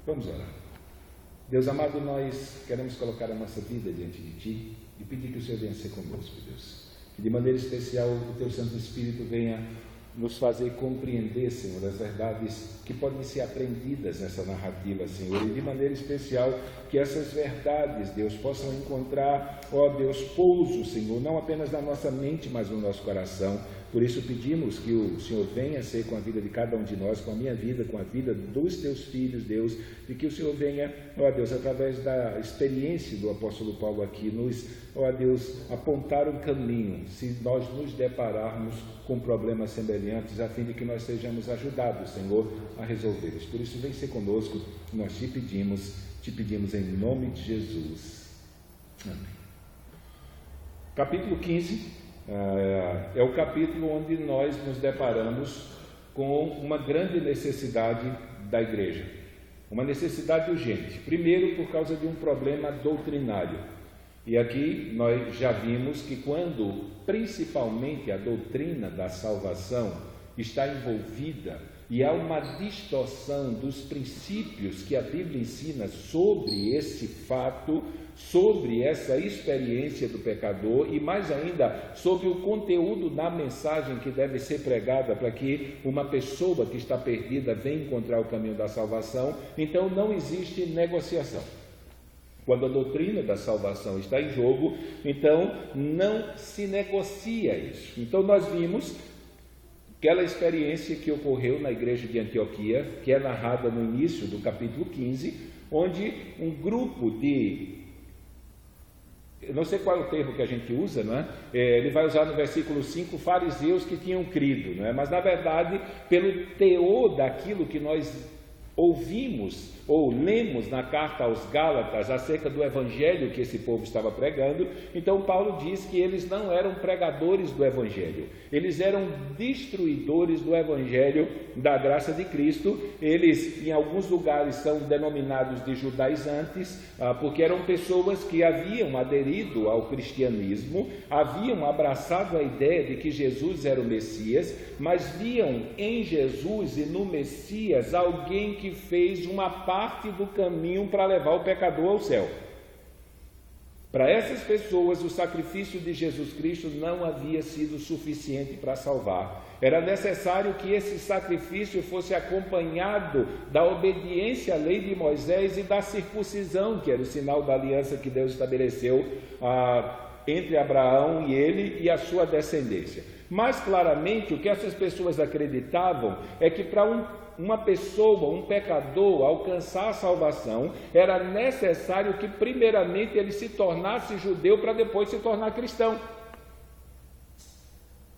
Vamos orar. Deus amado, nós queremos colocar a nossa vida diante de Ti e pedir que o Senhor venha ser conosco, Deus. Que de maneira especial o Teu Santo Espírito venha nos fazer compreender, Senhor, as verdades que podem ser aprendidas nessa narrativa, Senhor, e de maneira especial que essas verdades, Deus, possam encontrar, ó Deus, pouso, Senhor, não apenas na nossa mente, mas no nosso coração. Por isso pedimos que o Senhor venha ser com a vida de cada um de nós, com a minha vida, com a vida dos Teus filhos, Deus, e que o Senhor venha, ó Deus, através da experiência do apóstolo Paulo aqui, nos, ó Deus, apontar um caminho, se nós nos depararmos com problemas semelhantes, a fim de que nós sejamos ajudados, Senhor, a resolvê-los. Por isso, vem ser conosco, nós te pedimos em nome de Jesus. Amém. Capítulo 15 é o capítulo onde nós nos deparamos com uma grande necessidade da igreja, uma necessidade urgente. Primeiro, por causa de um problema doutrinário. E aqui nós já vimos que quando principalmente a doutrina da salvação está envolvida e há uma distorção dos princípios que a Bíblia ensina sobre esse fato, sobre essa experiência do pecador e mais ainda sobre o conteúdo da mensagem que deve ser pregada para que uma pessoa que está perdida venha encontrar o caminho da salvação, então não existe negociação. Quando a doutrina da salvação está em jogo, então não se negocia isso. Então nós vimos aquela experiência que ocorreu na igreja de Antioquia, que é narrada no início do capítulo 15, onde um grupo de, eu não sei qual é o termo que a gente usa, não é? Ele vai usar no versículo 5, fariseus que tinham crido, não é? Mas na verdade, pelo teor daquilo que nós ouvimos ou lemos na carta aos Gálatas acerca do evangelho que esse povo estava pregando, então Paulo diz que eles não eram pregadores do evangelho, eles eram destruidores do evangelho da graça de Cristo. Eles em alguns lugares são denominados de judaizantes, porque eram pessoas que haviam aderido ao cristianismo, haviam abraçado a ideia de que Jesus era o Messias, mas viam em Jesus e no Messias alguém que fez uma parte do caminho para levar o pecador ao céu. Para essas pessoas, o sacrifício de Jesus Cristo não havia sido suficiente para salvar. Era necessário que esse sacrifício fosse acompanhado da obediência à lei de Moisés e da circuncisão, que era o sinal da aliança que Deus estabeleceu entre Abraão e ele e a sua descendência. Mais claramente, o que essas pessoas acreditavam é que para uma pessoa, um pecador, alcançar a salvação, era necessário que primeiramente ele se tornasse judeu para depois se tornar cristão.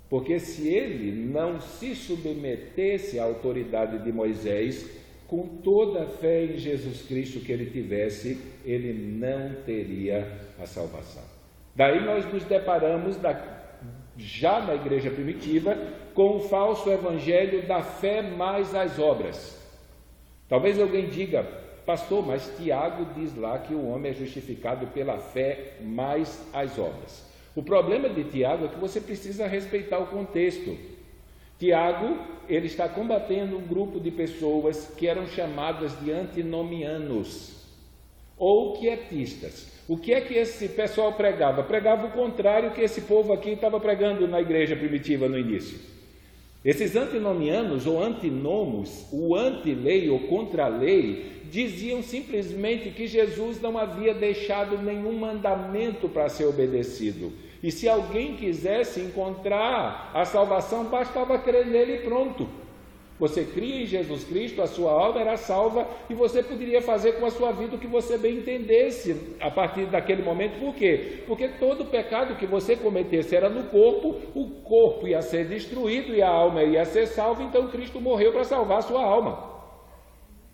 Porque se ele não se submetesse à autoridade de Moisés, com toda a fé em Jesus Cristo que ele tivesse, ele não teria a salvação. Daí nós nos deparamos já na igreja primitiva, com o falso evangelho da fé mais as obras. Talvez alguém diga, pastor, mas Tiago diz lá que o homem é justificado pela fé mais as obras. O problema de Tiago é que você precisa respeitar o contexto. Tiago, ele está combatendo um grupo de pessoas que eram chamadas de antinomianos, ou quietistas. O que é que esse pessoal pregava? Pregava o contrário que esse povo aqui estava pregando na igreja primitiva no início. Esses antinomianos ou antinomos, o anti-lei ou contra-lei, diziam simplesmente que Jesus não havia deixado nenhum mandamento para ser obedecido. E se alguém quisesse encontrar a salvação, bastava crer nele e pronto. Você cria em Jesus Cristo, a sua alma era salva e você poderia fazer com a sua vida o que você bem entendesse a partir daquele momento. Por quê? Porque todo pecado que você cometesse era no corpo, o corpo ia ser destruído e a alma ia ser salva, então Cristo morreu para salvar a sua alma.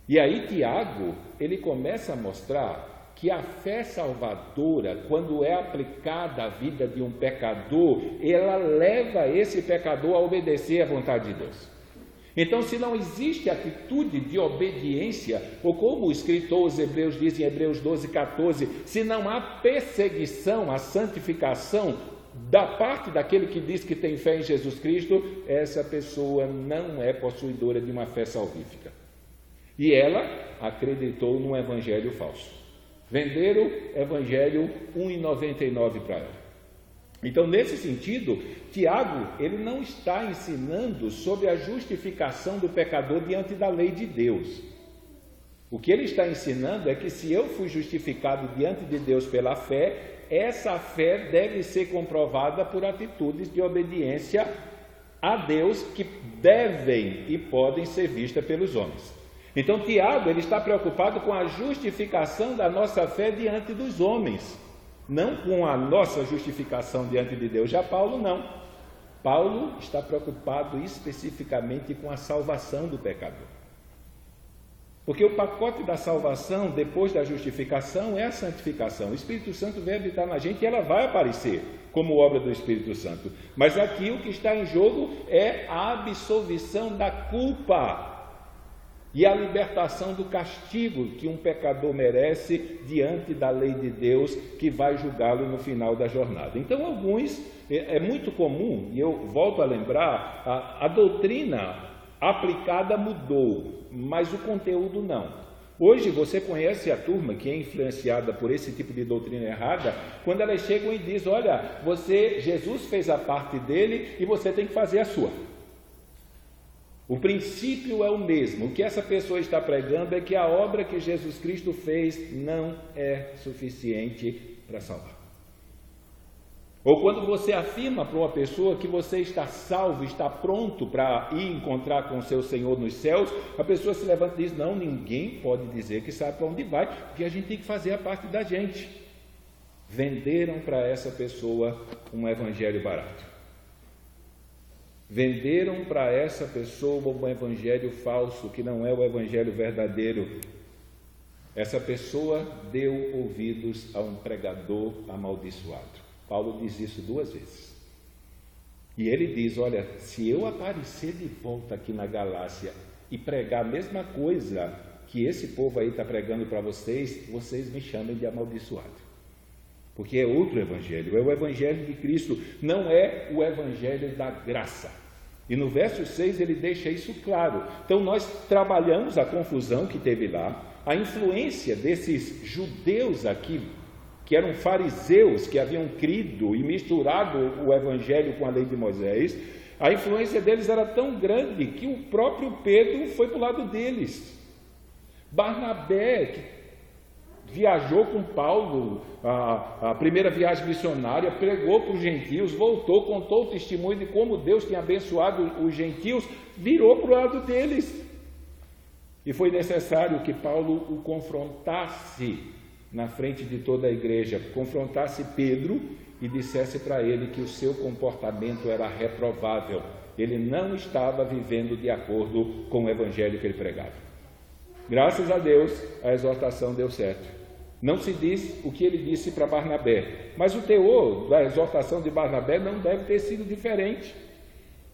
E aí Tiago, ele começa a mostrar que a fé salvadora, quando é aplicada à vida de um pecador, ela leva esse pecador a obedecer à vontade de Deus. Então, se não existe atitude de obediência, ou como o escritor aos Hebreus diz em Hebreus 12:14, se não há perseguição, a santificação da parte daquele que diz que tem fé em Jesus Cristo, essa pessoa não é possuidora de uma fé salvífica. E ela acreditou num evangelho falso. Venderam o evangelho R$1,99 para ela. Então, nesse sentido, Tiago, ele não está ensinando sobre a justificação do pecador diante da lei de Deus. O que ele está ensinando é que se eu fui justificado diante de Deus pela fé, essa fé deve ser comprovada por atitudes de obediência a Deus que devem e podem ser vistas pelos homens. Então, Tiago, ele está preocupado com a justificação da nossa fé diante dos homens, não com a nossa justificação diante de Deus. Já Paulo não. Paulo está preocupado especificamente com a salvação do pecador. Porque o pacote da salvação, depois da justificação, é a santificação. O Espírito Santo vem habitar na gente e ela vai aparecer como obra do Espírito Santo. Mas aqui o que está em jogo é a absolvição da culpa e a libertação do castigo que um pecador merece diante da lei de Deus, que vai julgá-lo no final da jornada. Então, é muito comum, e eu volto a lembrar, a doutrina aplicada mudou, mas o conteúdo não. Hoje você conhece a turma que é influenciada por esse tipo de doutrina errada, quando elas chegam e dizem: olha, Jesus fez a parte dele e você tem que fazer a sua. O princípio é o mesmo. O que essa pessoa está pregando é que a obra que Jesus Cristo fez não é suficiente para salvar. Ou quando você afirma para uma pessoa que você está salvo, está pronto para ir encontrar com o seu Senhor nos céus, a pessoa se levanta e diz: não, ninguém pode dizer que sabe para onde vai, porque a gente tem que fazer a parte da gente. Venderam para essa pessoa um evangelho barato. Venderam para essa pessoa um evangelho falso, que não é o evangelho verdadeiro. Essa pessoa deu ouvidos a um pregador amaldiçoado. Paulo diz isso 2 vezes. E ele diz: olha, se eu aparecer de volta aqui na Galácia e pregar a mesma coisa que esse povo aí está pregando para vocês, vocês me chamem de amaldiçoado. Porque é outro evangelho, é o evangelho de Cristo, não é o evangelho da graça. E no verso 6 ele deixa isso claro. Então nós trabalhamos a confusão que teve lá, a influência desses judeus aqui, que eram fariseus, que haviam crido e misturado o evangelho com a lei de Moisés. A influência deles era tão grande que o próprio Pedro foi para o lado deles. Barnabé, que viajou com Paulo, a primeira viagem missionária, pregou para os gentios, voltou, contou o testemunho de como Deus tinha abençoado os gentios, virou para o lado deles. E foi necessário que Paulo o confrontasse na frente de toda a igreja, confrontasse Pedro e dissesse para ele que o seu comportamento era reprovável. Ele não estava vivendo de acordo com o evangelho que ele pregava. Graças a Deus, a exortação deu certo. Não se diz o que ele disse para Barnabé, mas o teor da exortação de Barnabé não deve ter sido diferente.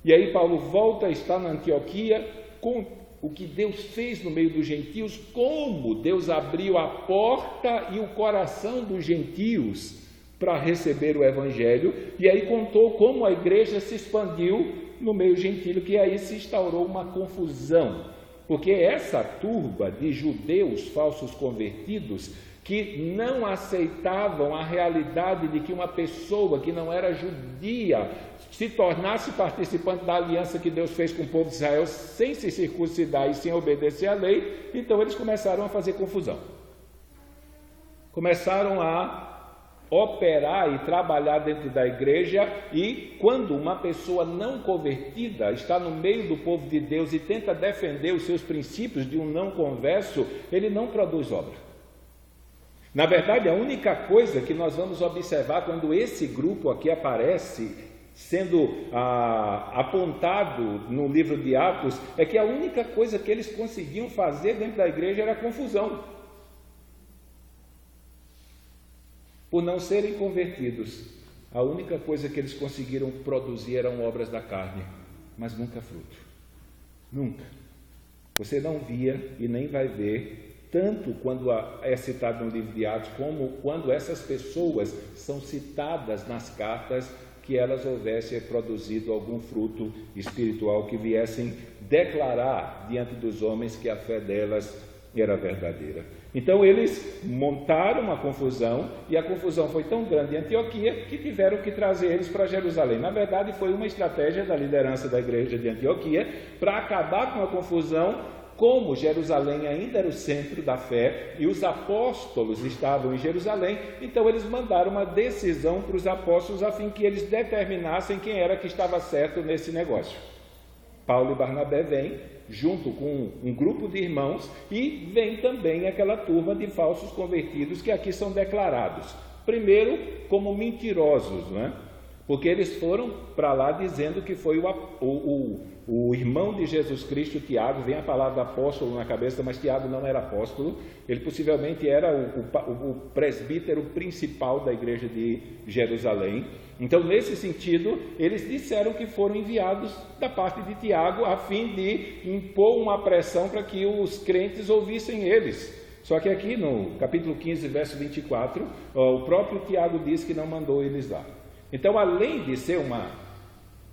E aí Paulo volta a estar na Antioquia com o que Deus fez no meio dos gentios, como Deus abriu a porta e o coração dos gentios para receber o evangelho, e aí contou como a igreja se expandiu no meio gentílio, que aí se instaurou uma confusão, porque essa turba de judeus falsos convertidos, que não aceitavam a realidade de que uma pessoa que não era judia se tornasse participante da aliança que Deus fez com o povo de Israel sem se circuncidar e sem obedecer à lei, então eles começaram a fazer confusão. Começaram a operar e trabalhar dentro da igreja, e quando uma pessoa não convertida está no meio do povo de Deus e tenta defender os seus princípios de um não converso, ele não produz obra. Na verdade, a única coisa que nós vamos observar quando esse grupo aqui aparece, sendo apontado no livro de Atos, é que a única coisa que eles conseguiam fazer dentro da igreja era confusão. Por não serem convertidos, a única coisa que eles conseguiram produzir eram obras da carne, mas nunca fruto. Nunca. Você não via e nem vai ver, tanto quando é citado no livro de Atos, como quando essas pessoas são citadas nas cartas que elas houvessem produzido algum fruto espiritual que viessem declarar diante dos homens que a fé delas era verdadeira. Então eles montaram uma confusão, e a confusão foi tão grande em Antioquia que tiveram que trazer eles para Jerusalém. Na verdade, foi uma estratégia da liderança da igreja de Antioquia para acabar com a confusão. Como Jerusalém ainda era o centro da fé e os apóstolos estavam em Jerusalém, então eles mandaram uma decisão para os apóstolos a fim que eles determinassem quem era que estava certo nesse negócio. Paulo e Barnabé vêm junto com um grupo de irmãos, e vem também aquela turma de falsos convertidos que aqui são declarados. Primeiro, como mentirosos, não é? Porque eles foram para lá dizendo que foi o irmão de Jesus Cristo, Tiago. Vem a palavra apóstolo na cabeça, mas Tiago não era apóstolo. Ele possivelmente era o presbítero principal da igreja de Jerusalém. Então, nesse sentido, eles disseram que foram enviados da parte de Tiago a fim de impor uma pressão para que os crentes ouvissem eles. Só que aqui no capítulo 15, verso 24, o próprio Tiago diz que não mandou eles lá. Então, além de ser uma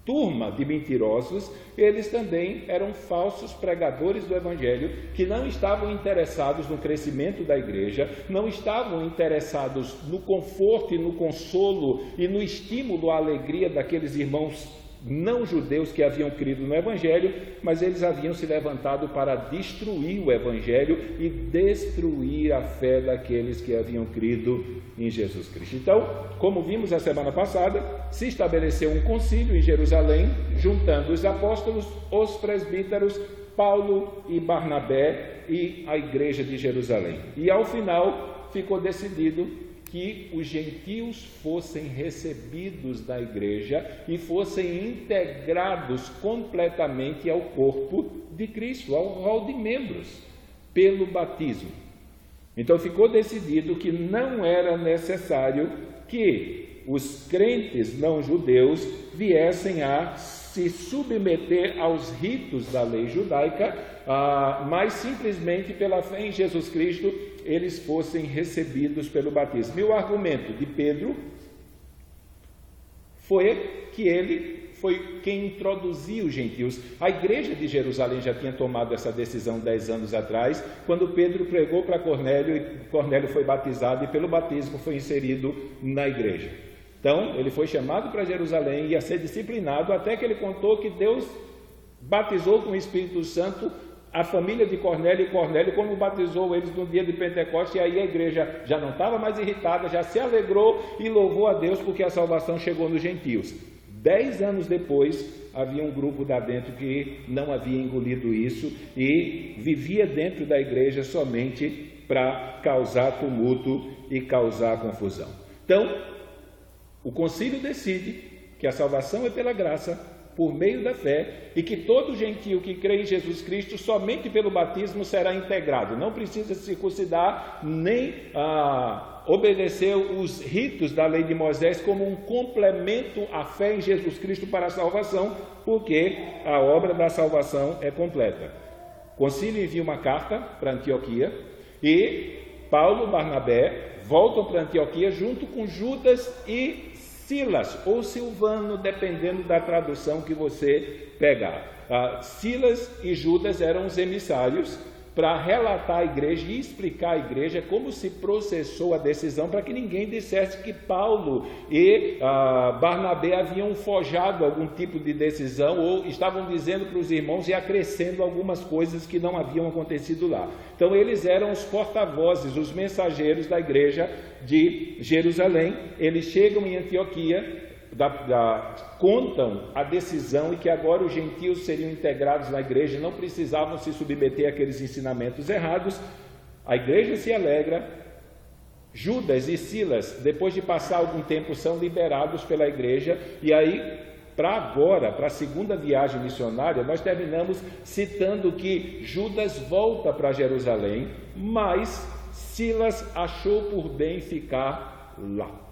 turma de mentirosos, eles também eram falsos pregadores do Evangelho, que não estavam interessados no crescimento da igreja, não estavam interessados no conforto e no consolo e no estímulo à alegria daqueles irmãos não judeus que haviam crido no Evangelho, mas eles haviam se levantado para destruir o Evangelho e destruir a fé daqueles que haviam crido em Jesus Cristo. Então, como vimos a semana passada, se estabeleceu um concílio em Jerusalém, juntando os apóstolos, os presbíteros, Paulo e Barnabé e a igreja de Jerusalém. E ao final ficou decidido que os gentios fossem recebidos da igreja e fossem integrados completamente ao corpo de Cristo, ao rol de membros, pelo batismo. Então ficou decidido que não era necessário que os crentes não judeus viessem a se submeter aos ritos da lei judaica, mas simplesmente pela fé em Jesus Cristo eles fossem recebidos pelo batismo. E o argumento de Pedro foi que ele foi quem introduziu os gentios. A igreja de Jerusalém já tinha tomado essa decisão 10 anos atrás, quando Pedro pregou para Cornélio, e Cornélio foi batizado e pelo batismo foi inserido na igreja. Então, ele foi chamado para Jerusalém e ia ser disciplinado, até que ele contou que Deus batizou com o Espírito Santo a família de Cornélio, e Cornélio, como batizou eles no dia de Pentecostes, e aí a igreja já não estava mais irritada, já se alegrou e louvou a Deus porque a salvação chegou nos gentios. 10 anos depois, havia um grupo lá dentro que não havia engolido isso e vivia dentro da igreja somente para causar tumulto e causar confusão. Então, o concílio decide que a salvação é pela graça, por meio da fé, e que todo gentio que crê em Jesus Cristo somente pelo batismo será integrado. Não precisa se circuncidar nem obedecer os ritos da lei de Moisés como um complemento à fé em Jesus Cristo para a salvação, porque a obra da salvação é completa. O concílio envia uma carta para Antioquia e Paulo e Barnabé voltam para Antioquia junto com Judas e Silas, ou Silvano, dependendo da tradução que você pegar. Silas e Judas eram os emissários para relatar à igreja e explicar à igreja como se processou a decisão, para que ninguém dissesse que Paulo e Barnabé haviam forjado algum tipo de decisão ou estavam dizendo para os irmãos e acrescendo algumas coisas que não haviam acontecido lá. Então eles eram os porta-vozes, os mensageiros da igreja de Jerusalém. Eles chegam em Antioquia, contam a decisão e que agora os gentios seriam integrados na igreja, não precisavam se submeter àqueles ensinamentos errados. A igreja se alegra. Judas e Silas, depois de passar algum tempo, são liberados pela igreja, e aí, para a segunda viagem missionária, nós terminamos citando que Judas volta para Jerusalém, mas Silas achou por bem ficar lá.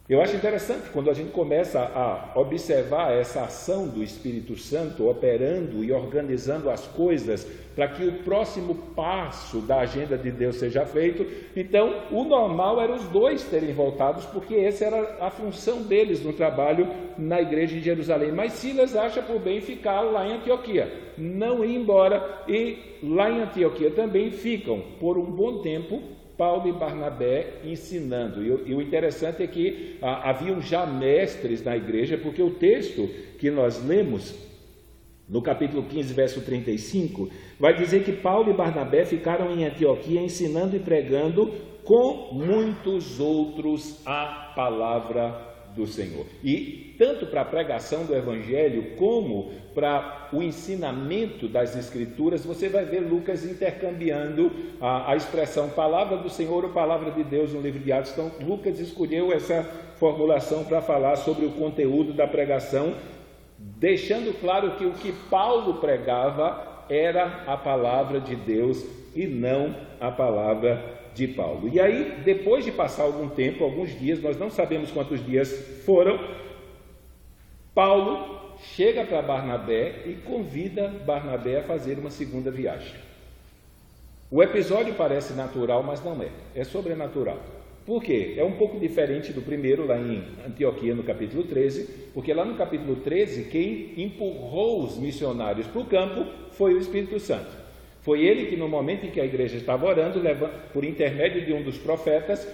Eu acho interessante quando a gente começa a observar essa ação do Espírito Santo operando e organizando as coisas para que o próximo passo da agenda de Deus seja feito. Então, o normal era os dois terem voltados, porque essa era a função deles no trabalho na igreja em Jerusalém. Mas Silas acha por bem ficar lá em Antioquia, não ir embora, e lá em Antioquia também ficam por um bom tempo Paulo e Barnabé ensinando. E o interessante é que haviam já mestres na igreja, porque o texto que nós lemos, no capítulo 15, verso 35, vai dizer que Paulo e Barnabé ficaram em Antioquia ensinando e pregando com muitos outros a palavra do Senhor. E tanto para a pregação do Evangelho como para o ensinamento das Escrituras, você vai ver Lucas intercambiando a expressão palavra do Senhor ou palavra de Deus no livro de Atos. Então Lucas escolheu essa formulação para falar sobre o conteúdo da pregação, deixando claro que o que Paulo pregava era a palavra de Deus e não a palavra de Paulo. E aí, depois de passar algum tempo, alguns dias, nós não sabemos quantos dias foram, Paulo chega para Barnabé e convida Barnabé a fazer uma segunda viagem. O episódio parece natural, mas não é. É sobrenatural. Por quê? É um pouco diferente do primeiro, lá em Antioquia, no capítulo 13, porque lá no capítulo 13, quem empurrou os missionários para o campo foi o Espírito Santo. Foi ele que, no momento em que a igreja estava orando, por intermédio de um dos profetas,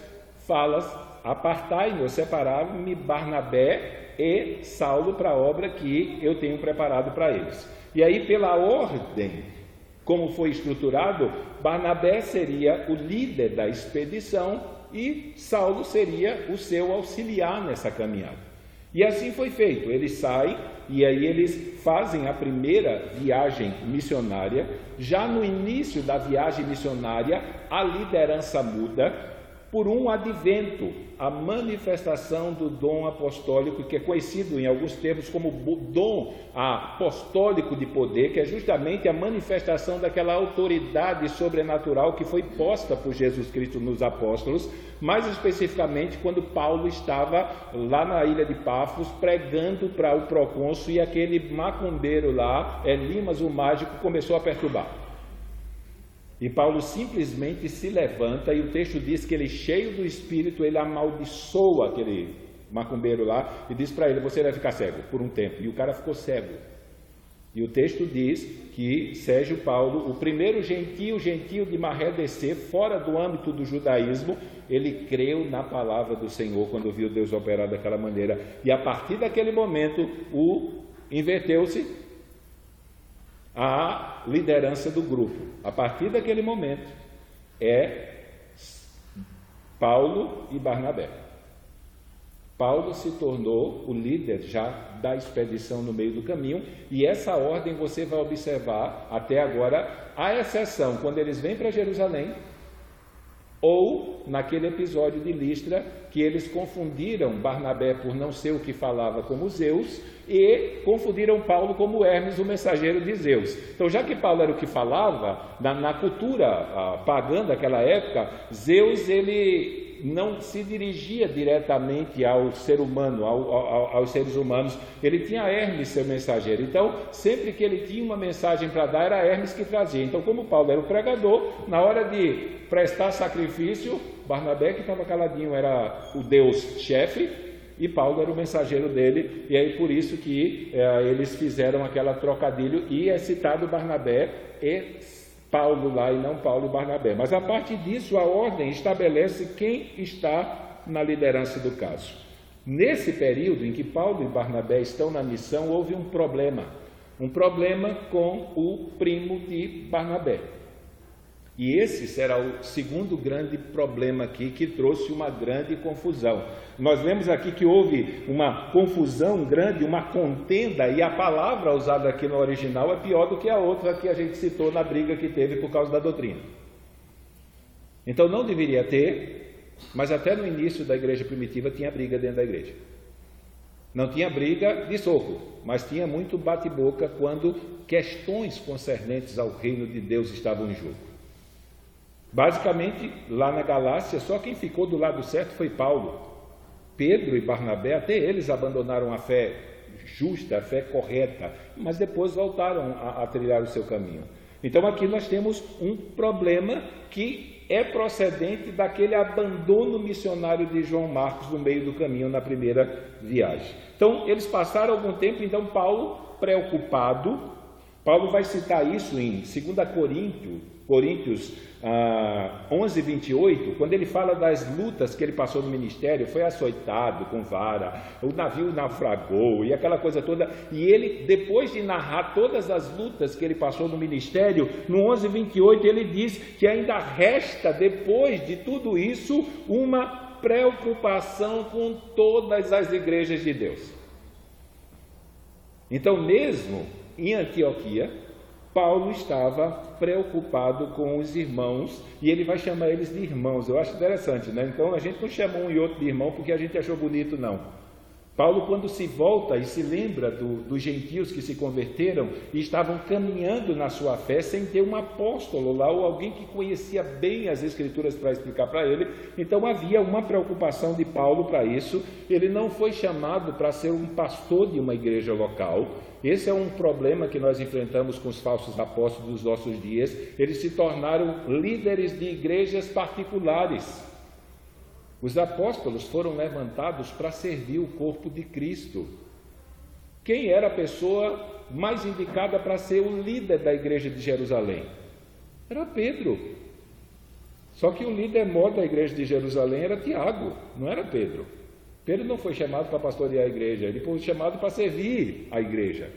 fala: apartai-me ou separai-me Barnabé e Saulo para a obra que eu tenho preparado para eles. E aí, pela ordem, como foi estruturado, Barnabé seria o líder da expedição e Saulo seria o seu auxiliar nessa caminhada. E assim foi feito. Eles saem e aí eles fazem a primeira viagem missionária. Já no início da viagem missionária, a liderança muda por um advento, a manifestação do dom apostólico, que é conhecido em alguns termos como dom apostólico de poder, que é justamente a manifestação daquela autoridade sobrenatural que foi posta por Jesus Cristo nos apóstolos, mais especificamente quando Paulo estava lá na ilha de Pafos pregando para o procônsul, e aquele macumbeiro lá, Elimas o mágico, começou a perturbar. E Paulo simplesmente se levanta, e o texto diz que ele, cheio do Espírito, ele amaldiçoa aquele macumbeiro lá e diz para ele: você vai ficar cego por um tempo. E o cara ficou cego. E o texto diz que Sérgio Paulo, o primeiro gentio de Marredecer, fora do âmbito do judaísmo, ele creu na palavra do Senhor quando viu Deus operar daquela maneira. E a partir daquele momento, inverteu-se a liderança do grupo. A partir daquele momento é Paulo e Barnabé. Paulo se tornou o líder já da expedição no meio do caminho, e essa ordem você vai observar até agora, à exceção quando eles vêm para Jerusalém, ou naquele episódio de Listra, que eles confundiram Barnabé por não ser o que falava como Zeus, e confundiram Paulo como Hermes, o mensageiro de Zeus. Então, já que Paulo era o que falava, na cultura pagã daquela época, Zeus ele não se dirigia diretamente ao ser humano, aos seres humanos. Ele tinha Hermes, seu mensageiro. Então, sempre que ele tinha uma mensagem para dar, era Hermes que trazia. Então, como Paulo era o pregador, na hora de prestar sacrifício, Barnabé, que estava caladinho, era o Deus-chefe, e Paulo era o mensageiro dele. E aí por isso que eles fizeram aquela trocadilho, e é citado Barnabé e Paulo lá, e não Paulo e Barnabé. Mas a partir disso, a ordem estabelece quem está na liderança do caso. Nesse período em que Paulo e Barnabé estão na missão, houve um problema com o primo de Barnabé. E esse será o segundo grande problema aqui, que trouxe uma grande confusão. Nós vemos aqui que houve uma confusão grande, uma contenda, e a palavra usada aqui no original é pior do que a outra que a gente citou na briga que teve por causa da doutrina. Então não deveria ter, mas até no início da igreja primitiva tinha briga dentro da igreja. Não tinha briga de soco, mas tinha muito bate-boca quando questões concernentes ao reino de Deus estavam em jogo. Basicamente, lá na Galácia, só quem ficou do lado certo foi Paulo. Pedro e Barnabé, até eles abandonaram a fé justa, a fé correta, mas depois voltaram a trilhar o seu caminho. Então aqui nós temos um problema que é procedente daquele abandono missionário de João Marcos no meio do caminho na primeira viagem. Então eles passaram algum tempo, então Paulo, preocupado, Paulo vai citar isso em 2 Coríntios 11, 28, quando ele fala das lutas que ele passou no ministério, foi açoitado com vara, o navio naufragou e aquela coisa toda, e ele, depois de narrar todas as lutas que ele passou no ministério, no 11, 28, ele diz que ainda resta, depois de tudo isso, uma preocupação com todas as igrejas de Deus. Então, mesmo em Antioquia, Paulo estava preocupado com os irmãos, e ele vai chamar eles de irmãos. Eu acho interessante, né? Então a gente não chama um e outro de irmão porque a gente achou bonito, não. Paulo, quando se volta e se lembra dos gentios que se converteram e estavam caminhando na sua fé sem ter um apóstolo lá, ou alguém que conhecia bem as Escrituras para explicar para ele, então havia uma preocupação de Paulo para isso. Ele não foi chamado para ser um pastor de uma igreja local. Esse é um problema que nós enfrentamos com os falsos apóstolos dos nossos dias. Eles se tornaram líderes de igrejas particulares. Os apóstolos foram levantados para servir o corpo de Cristo. Quem era a pessoa mais indicada para ser o líder da igreja de Jerusalém? Era Pedro. Só que o líder maior da igreja de Jerusalém era Tiago, não era Pedro. Pedro não foi chamado para pastorear a igreja, ele foi chamado para servir a igreja.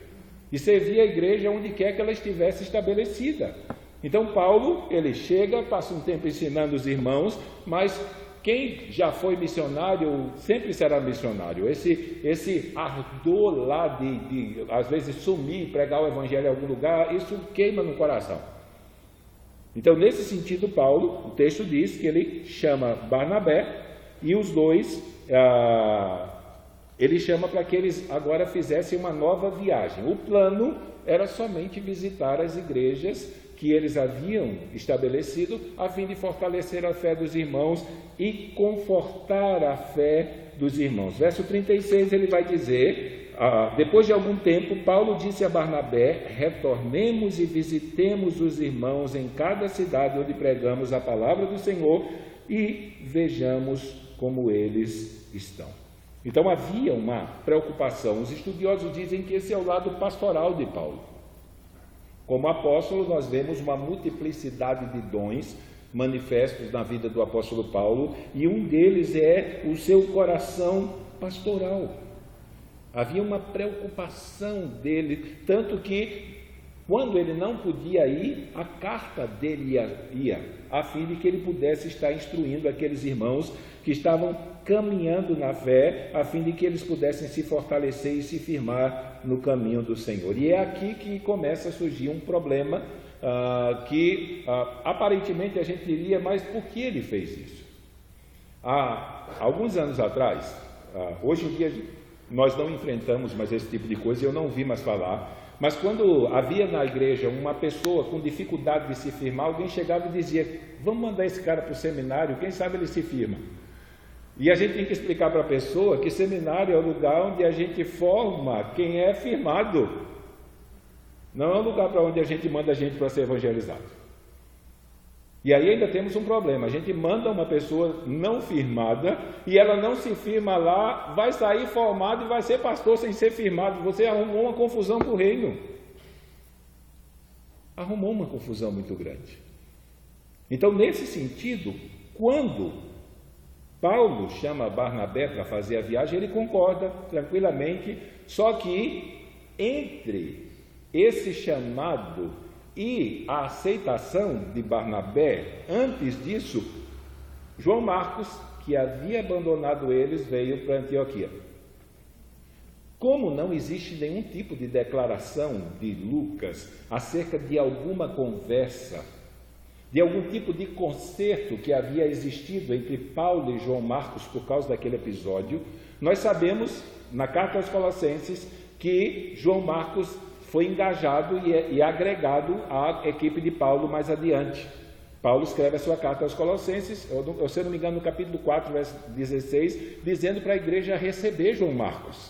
E servir a igreja onde quer que ela estivesse estabelecida. Então Paulo, ele chega, passa um tempo ensinando os irmãos, mas quem já foi missionário sempre será missionário. Esse ardor lá de às vezes sumir, pregar o evangelho em algum lugar, isso queima no coração. Então, nesse sentido, Paulo, o texto diz que ele chama Barnabé e os dois, ele chama para que eles agora fizessem uma nova viagem. O plano era somente visitar as igrejas que eles haviam estabelecido, a fim de fortalecer a fé dos irmãos e confortar a fé dos irmãos. Verso 36, ele vai dizer, depois de algum tempo, Paulo disse a Barnabé: retornemos e visitemos os irmãos em cada cidade onde pregamos a palavra do Senhor e vejamos como eles estão. Então havia uma preocupação. Os estudiosos dizem que esse é o lado pastoral de Paulo. Como apóstolo, nós vemos uma multiplicidade de dons manifestos na vida do apóstolo Paulo, e um deles é o seu coração pastoral. Havia uma preocupação dele, tanto que quando ele não podia ir, a carta dele ia, a fim de que ele pudesse estar instruindo aqueles irmãos que estavam caminhando na fé, a fim de que eles pudessem se fortalecer e se firmar no caminho do Senhor. E é aqui que começa a surgir um problema que aparentemente a gente diria, mas por que ele fez isso? Há alguns anos atrás, hoje em dia nós não enfrentamos mais esse tipo de coisa, eu não vi mais falar, mas quando havia na igreja uma pessoa com dificuldade de se firmar, alguém chegava e dizia: vamos mandar esse cara para o seminário, quem sabe ele se firma. E a gente tem que explicar para a pessoa que seminário é o lugar onde a gente forma quem é firmado. Não é um lugar para onde a gente manda a gente para ser evangelizado. E aí ainda temos um problema. A gente manda uma pessoa não firmada e ela não se firma lá, vai sair formado e vai ser pastor sem ser firmado. Você arrumou uma confusão para o reino. Arrumou uma confusão muito grande. Então, nesse sentido, quando Paulo chama Barnabé para fazer a viagem, ele concorda tranquilamente, só que entre esse chamado e a aceitação de Barnabé, antes disso, João Marcos, que havia abandonado eles, veio para Antioquia. Como não existe nenhum tipo de declaração de Lucas acerca de alguma conversa, de algum tipo de concerto que havia existido entre Paulo e João Marcos por causa daquele episódio, nós sabemos, na carta aos Colossenses, que João Marcos foi engajado e agregado à equipe de Paulo mais adiante. Paulo escreve a sua carta aos Colossenses, se eu não me engano, no capítulo 4, verso 16, dizendo para a igreja receber João Marcos.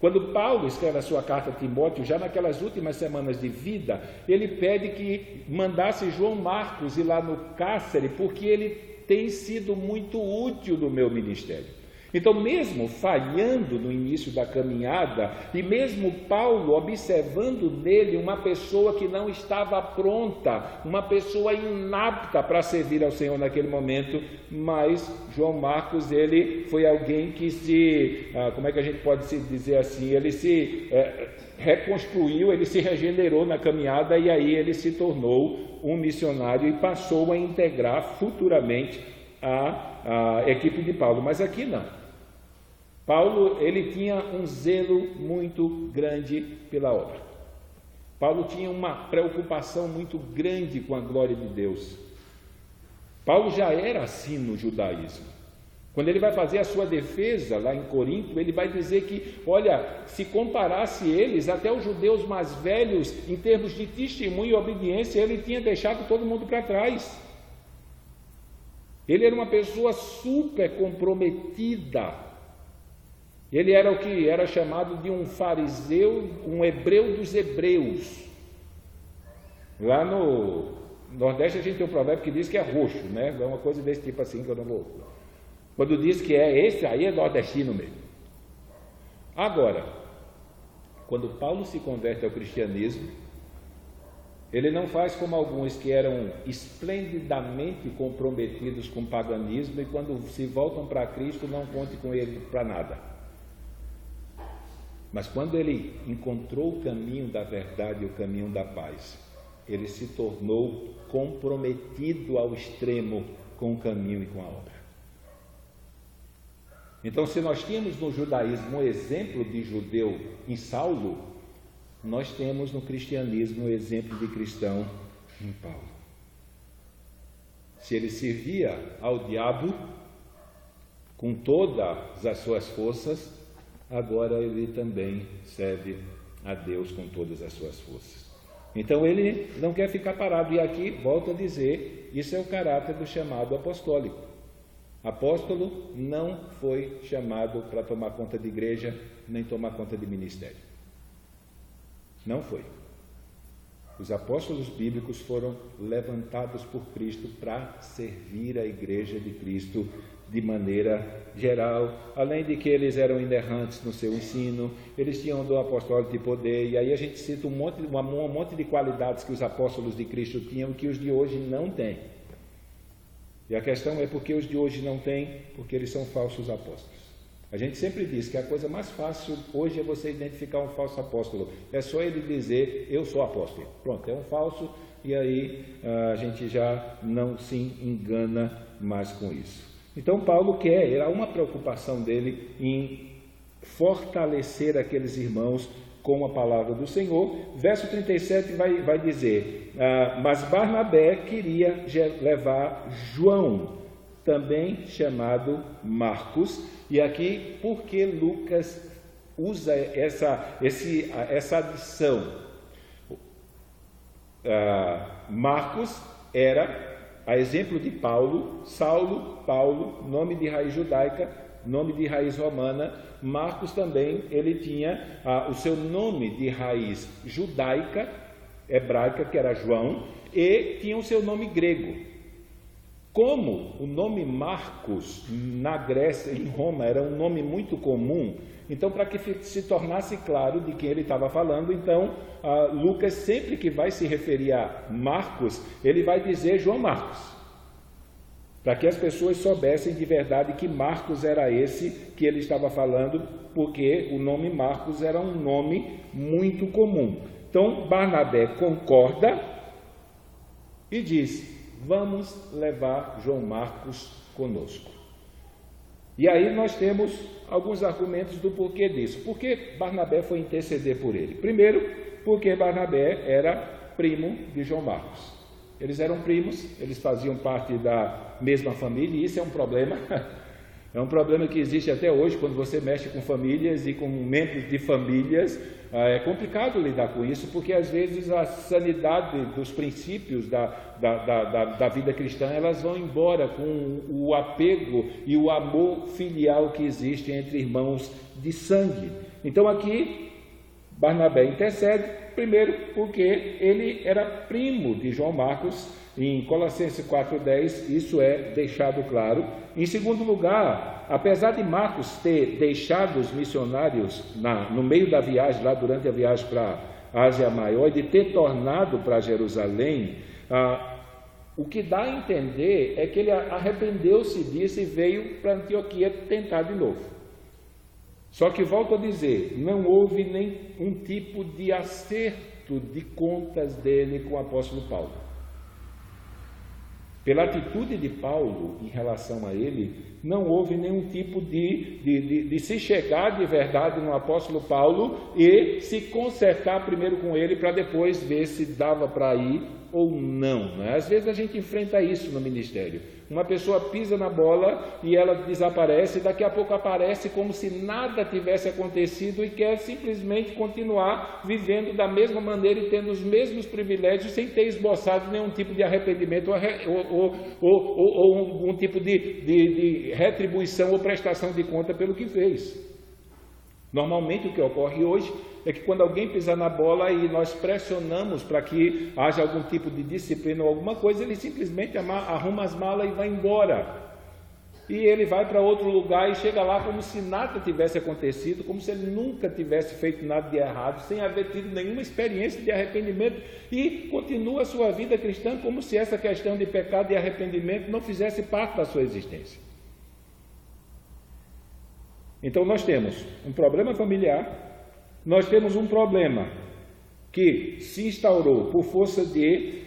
Quando Paulo escreve a sua carta a Timóteo, já naquelas últimas semanas de vida, ele pede que mandasse João Marcos ir lá no cárcere, porque ele tem sido muito útil no meu ministério. Então, mesmo falhando no início da caminhada, e mesmo Paulo observando nele uma pessoa que não estava pronta, uma pessoa inapta para servir ao Senhor naquele momento, mas João Marcos, ele foi alguém que como é que a gente pode se dizer assim, ele se reconstruiu, ele se regenerou na caminhada, e aí ele se tornou um missionário e passou a integrar futuramente a equipe de Paulo. Mas aqui não. Paulo, ele tinha um zelo muito grande pela obra. Paulo tinha uma preocupação muito grande com a glória de Deus. Paulo já era assim no judaísmo. Quando ele vai fazer a sua defesa lá em Corinto, ele vai dizer que, olha, se comparasse eles, até os judeus mais velhos, em termos de testemunho e obediência, ele tinha deixado todo mundo para trás. Ele era uma pessoa super comprometida. Ele era o que era chamado de um fariseu, um hebreu dos hebreus. Lá no Nordeste a gente tem um provérbio que diz que é roxo, né? É uma coisa desse tipo assim que eu não vou... Quando diz que esse aí é nordestino mesmo. Agora, quando Paulo se converte ao cristianismo, ele não faz como alguns que eram esplendidamente comprometidos com o paganismo e quando se voltam para Cristo não conte com ele para nada. Mas quando ele encontrou o caminho da verdade e o caminho da paz, ele se tornou comprometido ao extremo com o caminho e com a obra. Então, se nós tínhamos no judaísmo um exemplo de judeu em Saulo, nós temos no cristianismo um exemplo de cristão em Paulo. Se ele servia ao diabo com todas as suas forças, agora ele também serve a Deus com todas as suas forças. Então ele não quer ficar parado, e aqui volto a dizer, isso é o caráter do chamado apostólico. Apóstolo não foi chamado para tomar conta de igreja, nem tomar conta de ministério. Não foi. Os apóstolos bíblicos foram levantados por Cristo para servir a igreja de Cristo de maneira geral, além de que eles eram inerrantes no seu ensino, eles tinham do apostolado de poder, e aí a gente cita um monte de qualidades que os apóstolos de Cristo tinham que os de hoje não têm. E a questão é porque os de hoje não têm, porque eles são falsos apóstolos. A gente sempre diz que a coisa mais fácil hoje é você identificar um falso apóstolo, é só ele dizer, eu sou apóstolo, pronto, é um falso, e aí a gente já não se engana mais com isso. Então Paulo era uma preocupação dele em fortalecer aqueles irmãos com a palavra do Senhor. Verso 37 vai dizer, mas Barnabé queria levar João, também chamado Marcos, e aqui porque Lucas usa essa adição. Marcos era, a exemplo de Paulo, Saulo, Paulo, nome de raiz judaica, nome de raiz romana. Marcos também, ele tinha o seu nome de raiz judaica, hebraica, que era João, e tinha o seu nome grego. Como o nome Marcos, na Grécia, em Roma, era um nome muito comum, então, para que se tornasse claro de quem ele estava falando, então, Lucas, sempre que vai se referir a Marcos, ele vai dizer João Marcos, para que as pessoas soubessem de verdade que Marcos era esse que ele estava falando, porque o nome Marcos era um nome muito comum. Então, Barnabé concorda e diz, vamos levar João Marcos conosco. E aí nós temos alguns argumentos do porquê disso. Por que Barnabé foi interceder por ele? Primeiro, porque Barnabé era primo de João Marcos. Eles eram primos, eles faziam parte da mesma família, e isso é um problema. É um problema que existe até hoje, quando você mexe com famílias e com membros de famílias. É complicado lidar com isso, porque às vezes a sanidade dos princípios da vida cristã, elas vão embora com o apego e o amor filial que existe entre irmãos de sangue. Então aqui Barnabé intercede, primeiro porque ele era primo de João Marcos, em Colossenses 4,10 isso é deixado claro. Em segundo lugar, apesar de Marcos ter deixado os missionários no meio da viagem, lá durante a viagem para a Ásia Maior, e de ter tornado para Jerusalém, o que dá a entender é que ele arrependeu-se disso e veio para Antioquia tentar de novo. Só que, volto a dizer, não houve nenhum tipo de acerto de contas dele com o apóstolo Paulo. Pela atitude de Paulo em relação a ele, não houve nenhum tipo de se chegar de verdade no apóstolo Paulo e se consertar primeiro com ele para depois ver se dava para ir ou não, né? Às vezes a gente enfrenta isso no ministério. Uma pessoa pisa na bola e ela desaparece, e daqui a pouco aparece como se nada tivesse acontecido e quer simplesmente continuar vivendo da mesma maneira e tendo os mesmos privilégios sem ter esboçado nenhum tipo de arrependimento ou algum tipo de retribuição ou prestação de conta pelo que fez. Normalmente o que ocorre hoje é que quando alguém pisar na bola e nós pressionamos para que haja algum tipo de disciplina ou alguma coisa, ele simplesmente arruma as malas e vai embora. E ele vai para outro lugar e chega lá como se nada tivesse acontecido, como se ele nunca tivesse feito nada de errado, sem haver tido nenhuma experiência de arrependimento, e continua a sua vida cristã como se essa questão de pecado e arrependimento não fizesse parte da sua existência. Então nós temos um problema familiar, nós temos um problema que se instaurou por força de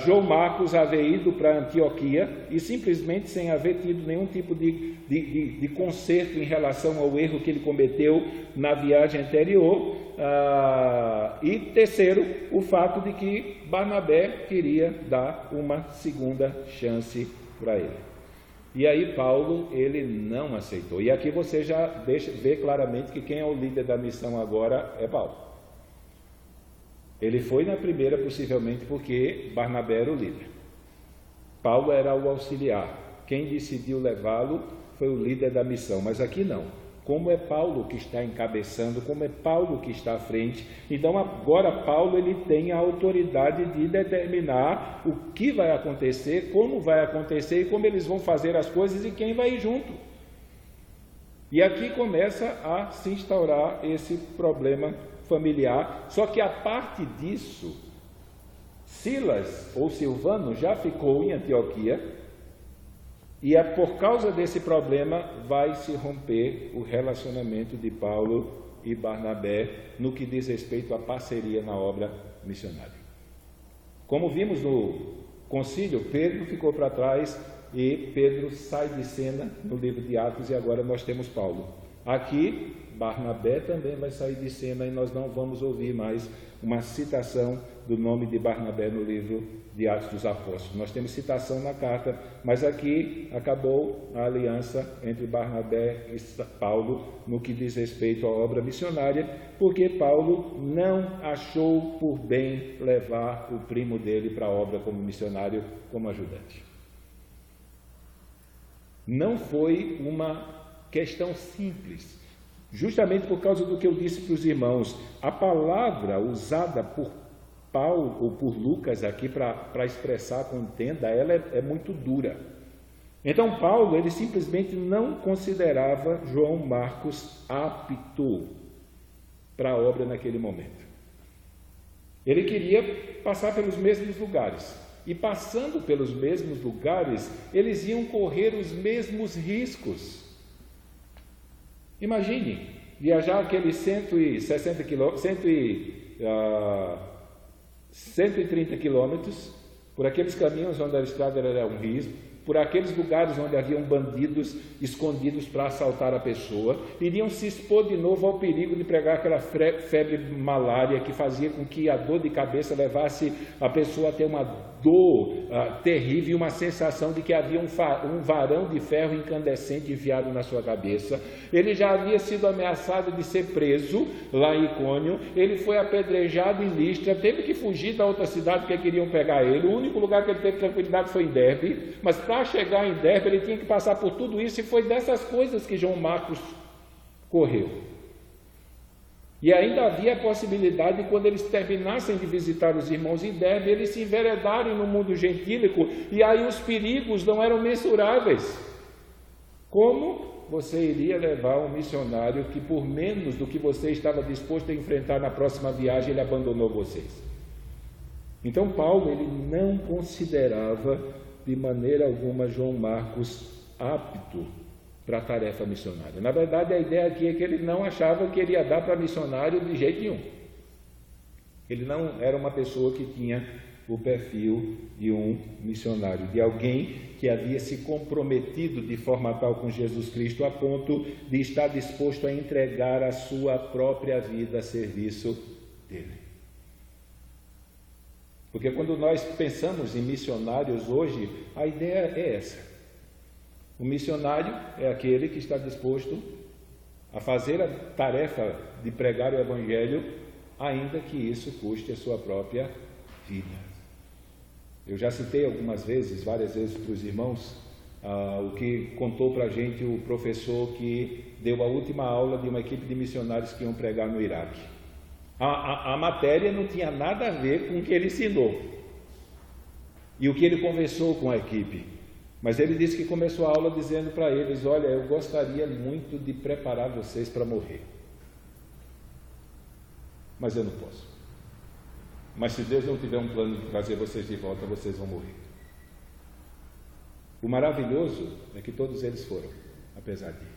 João Marcos haver ido para Antioquia e simplesmente sem haver tido nenhum tipo de conserto em relação ao erro que ele cometeu na viagem anterior. E terceiro, o fato de que Barnabé queria dar uma segunda chance para ele. E aí Paulo, ele não aceitou. E aqui você já vê claramente que quem é o líder da missão agora é Paulo. Ele foi na primeira possivelmente porque Barnabé era o líder. Paulo era o auxiliar. Quem decidiu levá-lo foi o líder da missão. Mas aqui não. Como é Paulo que está encabeçando, como é Paulo que está à frente, então agora Paulo ele tem a autoridade de determinar o que vai acontecer, como vai acontecer e como eles vão fazer as coisas e quem vai ir junto. E aqui começa a se instaurar esse problema familiar, só que a parte disso, Silas ou Silvano já ficou em Antioquia. E é por causa desse problema vai se romper o relacionamento de Paulo e Barnabé no que diz respeito à parceria na obra missionária. Como vimos no concílio, Pedro ficou para trás e Pedro sai de cena no livro de Atos e agora nós temos Paulo. Aqui, Barnabé também vai sair de cena e nós não vamos ouvir mais uma citação do nome de Barnabé no livro de Atos dos Apóstolos. Nós temos citação na carta, mas aqui acabou a aliança entre Barnabé e Paulo no que diz respeito à obra missionária, porque Paulo não achou por bem levar o primo dele para a obra como missionário, como ajudante. Não foi uma questão simples, justamente por causa do que eu disse para os irmãos. A palavra usada por Paulo ou por Lucas aqui para expressar a contenda, ela é muito dura. Então Paulo, ele simplesmente não considerava João Marcos apto para a obra naquele momento. Ele queria passar pelos mesmos lugares. E passando pelos mesmos lugares, eles iam correr os mesmos riscos. Imagine, viajar aqueles 160 quilômetros, 130 quilômetros, por aqueles caminhos onde a estrada era um risco, por aqueles lugares onde haviam bandidos escondidos para assaltar a pessoa, iriam se expor de novo ao perigo de pegar aquela febre malária que fazia com que a dor de cabeça levasse a pessoa a ter uma dor terrível, uma sensação de que havia um varão de ferro incandescente enfiado na sua cabeça. Ele já havia sido ameaçado de ser preso lá em Icônio, ele foi apedrejado em Listra, teve que fugir da outra cidade porque queriam pegar ele. O único lugar que ele teve tranquilidade foi em Derbe, mas para chegar em Derbe ele tinha que passar por tudo isso, e foi dessas coisas que João Marcos correu. E ainda havia a possibilidade de, quando eles terminassem de visitar os irmãos em Derbe, eles se enveredarem no mundo gentílico, e aí os perigos não eram mensuráveis. Como você iria levar um missionário que, por menos do que você estava disposto a enfrentar na próxima viagem, ele abandonou vocês? Então Paulo, ele não considerava de maneira alguma João Marcos apto para a tarefa missionária. Na verdade, a ideia aqui é que ele não achava que ele ia dar para missionário de jeito nenhum. Ele não era uma pessoa que tinha o perfil de um missionário, de alguém que havia se comprometido de forma tal com Jesus Cristo a ponto de estar disposto a entregar a sua própria vida a serviço dele. Porque quando nós pensamos em missionários hoje, a ideia é essa. O missionário é aquele que está disposto a fazer a tarefa de pregar o Evangelho, ainda que isso custe a sua própria vida. Eu já citei várias vezes para os irmãos, o que contou para a gente o professor que deu a última aula de uma equipe de missionários que iam pregar no Iraque. A matéria não tinha nada a ver com o que ele ensinou e o que ele conversou com a equipe. Mas ele disse que começou a aula dizendo para eles: olha, eu gostaria muito de preparar vocês para morrer, mas eu não posso. Mas se Deus não tiver um plano de trazer vocês de volta, vocês vão morrer. O maravilhoso é que todos eles foram, apesar de.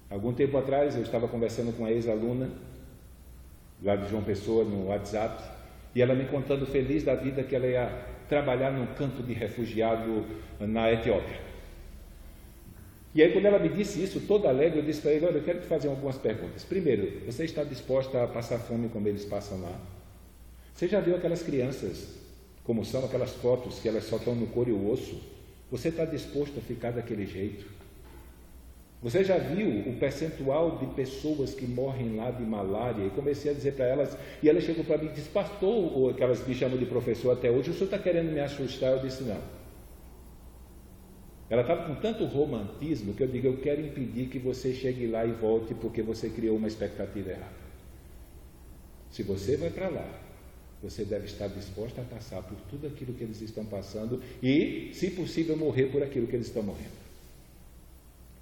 Algum tempo atrás eu estava conversando com uma ex-aluna lá de João Pessoa no WhatsApp, e ela me contando feliz da vida que ela ia trabalhar num campo de refugiado na Etiópia. E aí, quando ela me disse isso, toda alegre, eu disse para ele: olha, eu quero te fazer algumas perguntas. Primeiro, você está disposta a passar fome como eles passam lá? Você já viu aquelas crianças, como são aquelas fotos que elas só estão no couro e o osso? Você está disposto a ficar daquele jeito? Você já viu o percentual de pessoas que morrem lá de malária? E comecei a dizer para elas, e ela chegou para mim e disse: pastor, ou que elas me chamam de professor até hoje, o senhor está querendo me assustar? Eu disse: não. Ela estava com tanto romantismo que eu digo: eu quero impedir que você chegue lá e volte porque você criou uma expectativa errada. Se você vai para lá, você deve estar disposto a passar por tudo aquilo que eles estão passando e, se possível, morrer por aquilo que eles estão morrendo.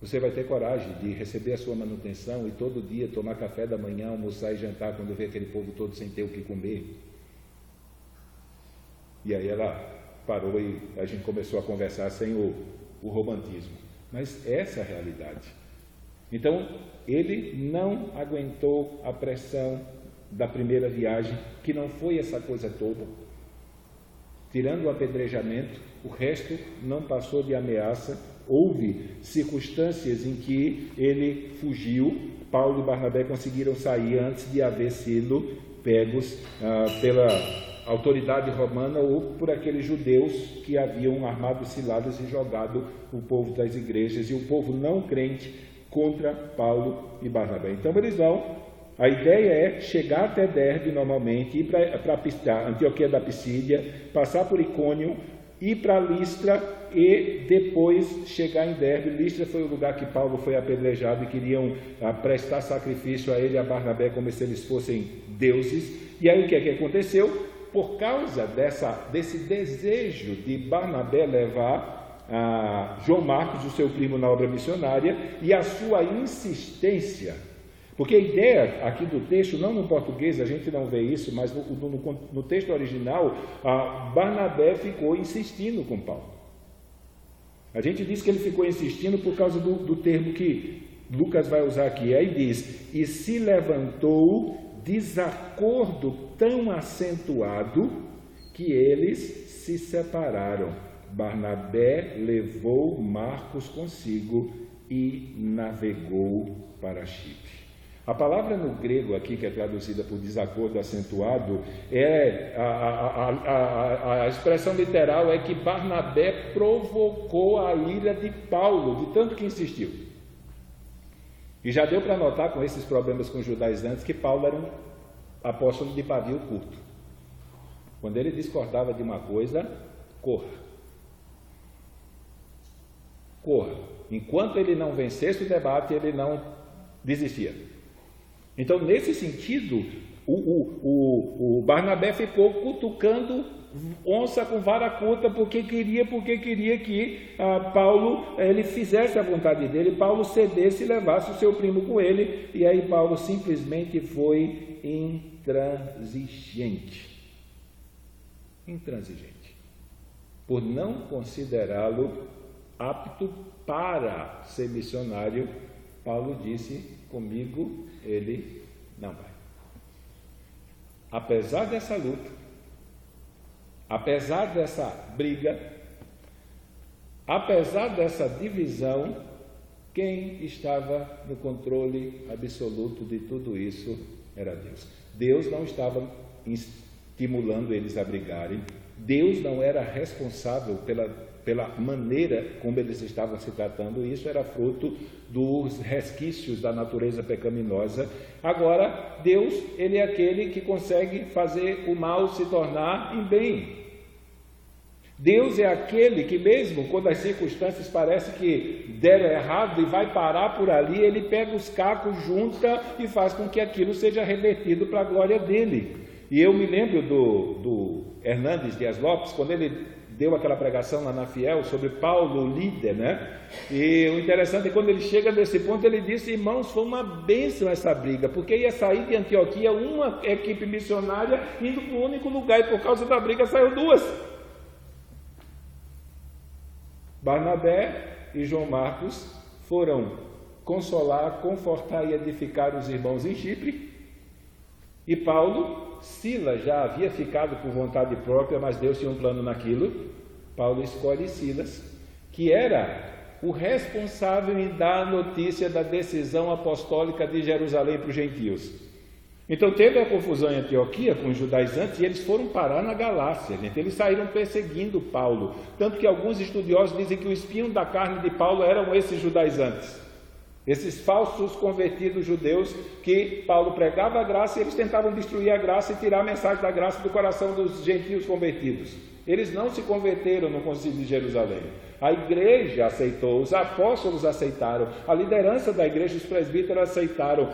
Você vai ter coragem de receber a sua manutenção e todo dia tomar café da manhã, almoçar e jantar quando vê aquele povo todo sem ter o que comer? E aí ela parou e a gente começou a conversar sem o romantismo. Mas essa é a realidade. Então, ele não aguentou a pressão da primeira viagem, que não foi essa coisa toda. Tirando o apedrejamento, o resto não passou de ameaça. Houve circunstâncias em que ele fugiu. Paulo e Barnabé conseguiram sair antes de haver sido pegos pela autoridade romana ou por aqueles judeus que haviam armado ciladas e jogado o povo das igrejas e o povo não crente contra Paulo e Barnabé. Então eles vão. A ideia é chegar até Derbe normalmente, ir para Antioquia da Pisídia, passar por Icônio, ir para Listra e depois chegar em Derbe. Listra foi o lugar que Paulo foi apedrejado e queriam prestar sacrifício a ele e a Barnabé como se eles fossem deuses. E aí o que é que aconteceu? Por causa desse desejo de Barnabé levar João Marcos, o seu primo, na obra missionária, e a sua insistência, porque a ideia aqui do texto, não no português, a gente não vê isso, mas no texto original, Barnabé ficou insistindo com Paulo. A gente diz que ele ficou insistindo por causa do termo que Lucas vai usar aqui. Aí diz: e se levantou desacordo tão acentuado que eles se separaram. Barnabé levou Marcos consigo e navegou para Chipre. A palavra no grego aqui, que é traduzida por desacordo acentuado, a expressão literal é que Barnabé provocou a ira de Paulo, de tanto que insistiu. E já deu para notar com esses problemas com os judaizantes que Paulo era um apóstolo de pavio curto. Quando ele discordava de uma coisa, corra. Corra. Enquanto ele não vencesse o debate, ele não desistia. Então, nesse sentido, o Barnabé ficou cutucando onça com vara curta, porque queria que Paulo ele fizesse a vontade dele, Paulo cedesse e levasse o seu primo com ele, e aí Paulo simplesmente foi intransigente, por não considerá-lo apto para ser missionário. Paulo disse: comigo ele não vai. Apesar dessa luta, apesar dessa briga, apesar dessa divisão, quem estava no controle absoluto de tudo isso era Deus. Deus não estava estimulando eles a brigarem. Deus não era responsável pela maneira como eles estavam se tratando. Isso era fruto dos resquícios da natureza pecaminosa. Agora, Deus, ele é aquele que consegue fazer o mal se tornar em bem. Deus é aquele que, mesmo quando as circunstâncias parecem que deram errado e vai parar por ali, ele pega os cacos, junta e faz com que aquilo seja revertido para a glória dele. E eu me lembro do Hernandes Dias Lopes, quando ele deu aquela pregação lá na Fiel sobre Paulo, o líder, né? E o interessante é que quando ele chega nesse ponto, ele disse: irmãos, foi uma bênção essa briga, porque ia sair de Antioquia uma equipe missionária indo para um único lugar, e por causa da briga saiu duas. Barnabé e João Marcos foram consolar, confortar e edificar os irmãos em Chipre, e Paulo, Silas já havia ficado por vontade própria, mas Deus tinha um plano naquilo. Paulo escolhe Silas, que era o responsável em dar a notícia da decisão apostólica de Jerusalém para os gentios. Então teve a confusão em Antioquia com os judaizantes e eles foram parar na Galácia, gente. Eles saíram perseguindo Paulo, tanto que alguns estudiosos dizem que o espinho da carne de Paulo eram esses judaizantes, esses falsos convertidos judeus que Paulo pregava a graça e eles tentavam destruir a graça e tirar a mensagem da graça do coração dos gentios convertidos. Eles não se converteram no concílio de Jerusalém. A igreja aceitou, os apóstolos aceitaram, a liderança da igreja, os presbíteros aceitaram,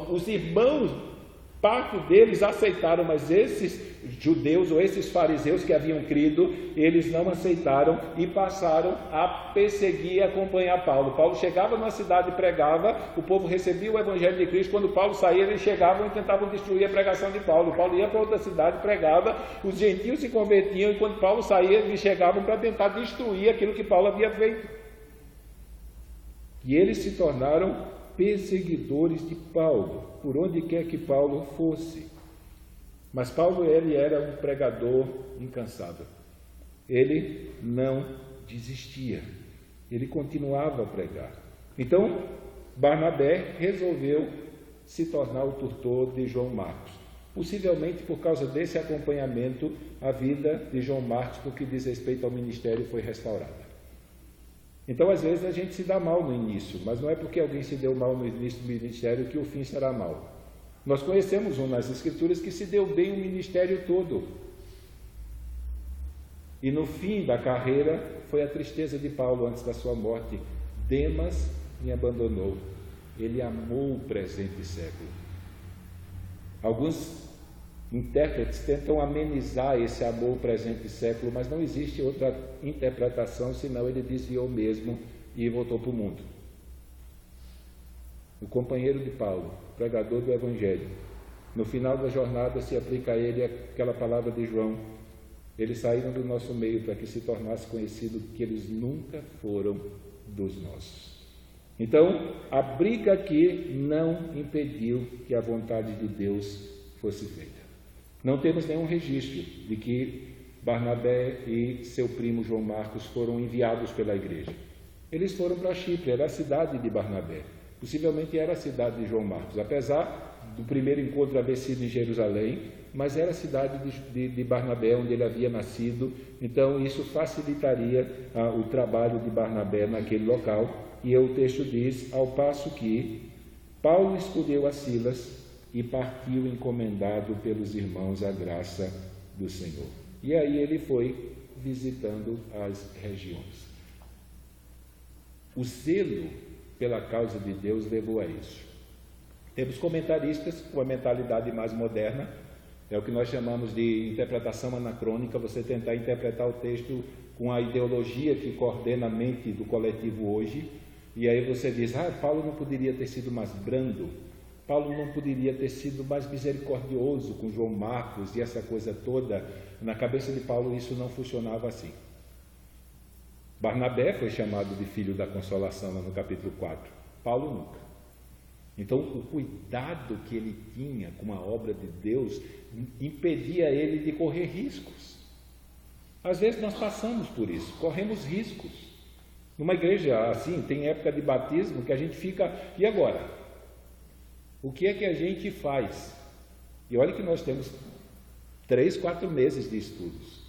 os irmãos, parte deles aceitaram, mas esses judeus ou esses fariseus que haviam crido, eles não aceitaram e passaram a perseguir e acompanhar Paulo. Paulo chegava numa cidade e pregava, o povo recebia o evangelho de Cristo. Quando Paulo saía, eles chegavam e tentavam destruir a pregação de Paulo. Paulo ia para outra cidade, pregava, os gentios se convertiam, e quando Paulo saía, eles chegavam para tentar destruir aquilo que Paulo havia feito. E eles se tornaram perseguidores de Paulo, por onde quer que Paulo fosse. Mas Paulo, ele era um pregador incansável. Ele não desistia. Ele continuava a pregar. Então, Barnabé resolveu se tornar o tutor de João Marcos. Possivelmente por causa desse acompanhamento, a vida de João Marcos, no que diz respeito ao ministério, foi restaurada. Então, às vezes, a gente se dá mal no início, mas não é porque alguém se deu mal no início do ministério que o fim será mal. Nós conhecemos um nas Escrituras que se deu bem o ministério todo. E no fim da carreira, foi a tristeza de Paulo antes da sua morte. Demas me abandonou. Ele amou o presente século. Alguns intérpretes tentam amenizar esse amor ao presente século, mas não existe outra interpretação, senão ele desviou mesmo e voltou para o mundo. O companheiro de Paulo, pregador do Evangelho, no final da jornada se aplica a ele aquela palavra de João: eles saíram do nosso meio para que se tornasse conhecido que eles nunca foram dos nossos. Então, a briga aqui não impediu que a vontade de Deus fosse feita. Não temos nenhum registro de que Barnabé e seu primo João Marcos foram enviados pela igreja. Eles foram para Chipre, era a cidade de Barnabé. Possivelmente era a cidade de João Marcos, apesar do primeiro encontro haver sido em Jerusalém, mas era a cidade de Barnabé, onde ele havia nascido. Então isso facilitaria o trabalho de Barnabé naquele local. E o texto diz: ao passo que Paulo escolheu a Silas e partiu encomendado pelos irmãos à graça do Senhor. E aí ele foi visitando as regiões. O zelo pela causa de Deus levou a isso. Temos comentaristas com a mentalidade mais moderna, é o que nós chamamos de interpretação anacrônica, você tentar interpretar o texto com a ideologia que coordena a mente do coletivo hoje, e aí você diz: Paulo não poderia ter sido mais brando, Paulo não poderia ter sido mais misericordioso com João Marcos e essa coisa toda. Na cabeça de Paulo isso não funcionava assim. Barnabé foi chamado de filho da consolação lá no capítulo 4, Paulo nunca. Então o cuidado que ele tinha com a obra de Deus impedia ele de correr riscos. Às vezes nós passamos por isso, corremos riscos. Numa igreja assim, tem época de batismo que a gente fica: e agora? O que é que a gente faz? E olha que nós temos 3, 4 meses de estudos.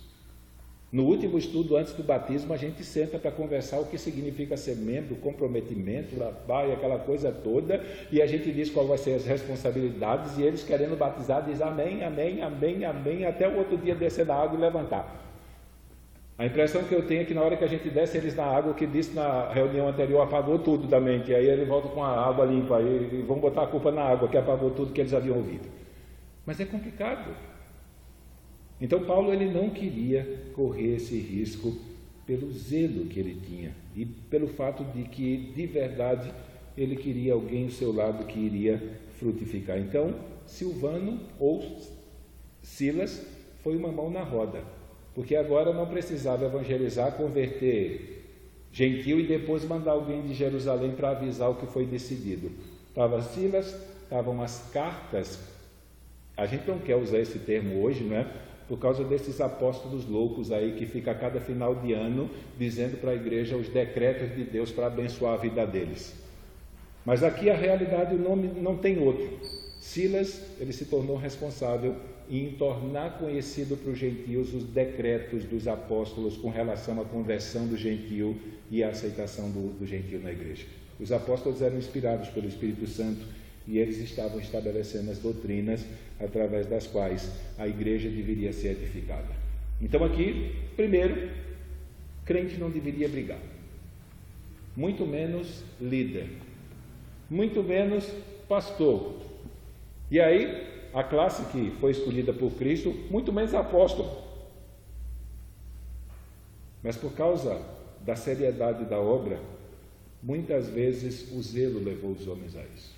No último estudo, antes do batismo, a gente senta para conversar o que significa ser membro, comprometimento, e aquela coisa toda, e a gente diz qual vai ser as responsabilidades, e eles querendo batizar, diz amém, amém, amém, amém, até o outro dia descer da água e levantar. A impressão que eu tenho é que na hora que a gente desce eles na água, o que disse na reunião anterior apagou tudo da mente, aí ele volta com a água limpa, e vão botar a culpa na água, que apagou tudo que eles haviam ouvido. Mas é complicado. Então Paulo ele não queria correr esse risco pelo zelo que ele tinha e pelo fato de que de verdade ele queria alguém ao seu lado que iria frutificar. Então Silvano ou Silas foi uma mão na roda, porque agora não precisava evangelizar, converter gentil e depois mandar alguém de Jerusalém para avisar o que foi decidido. Estava Silas, estavam as cartas. A gente não quer usar esse termo hoje, não é? Por causa desses apóstolos loucos aí que fica a cada final de ano dizendo para a igreja os decretos de Deus para abençoar a vida deles. Mas aqui a realidade, o nome não tem outro. Silas, ele se tornou responsável em tornar conhecido para os gentios os decretos dos apóstolos com relação à conversão do gentio e à aceitação do gentio na igreja. Os apóstolos eram inspirados pelo Espírito Santo e eles estavam estabelecendo as doutrinas através das quais a igreja deveria ser edificada. Então aqui, primeiro, crente não deveria brigar, muito menos líder, muito menos pastor. E aí, a classe que foi escolhida por Cristo, muito menos apóstolo. Mas por causa da seriedade da obra, muitas vezes o zelo levou os homens a isso.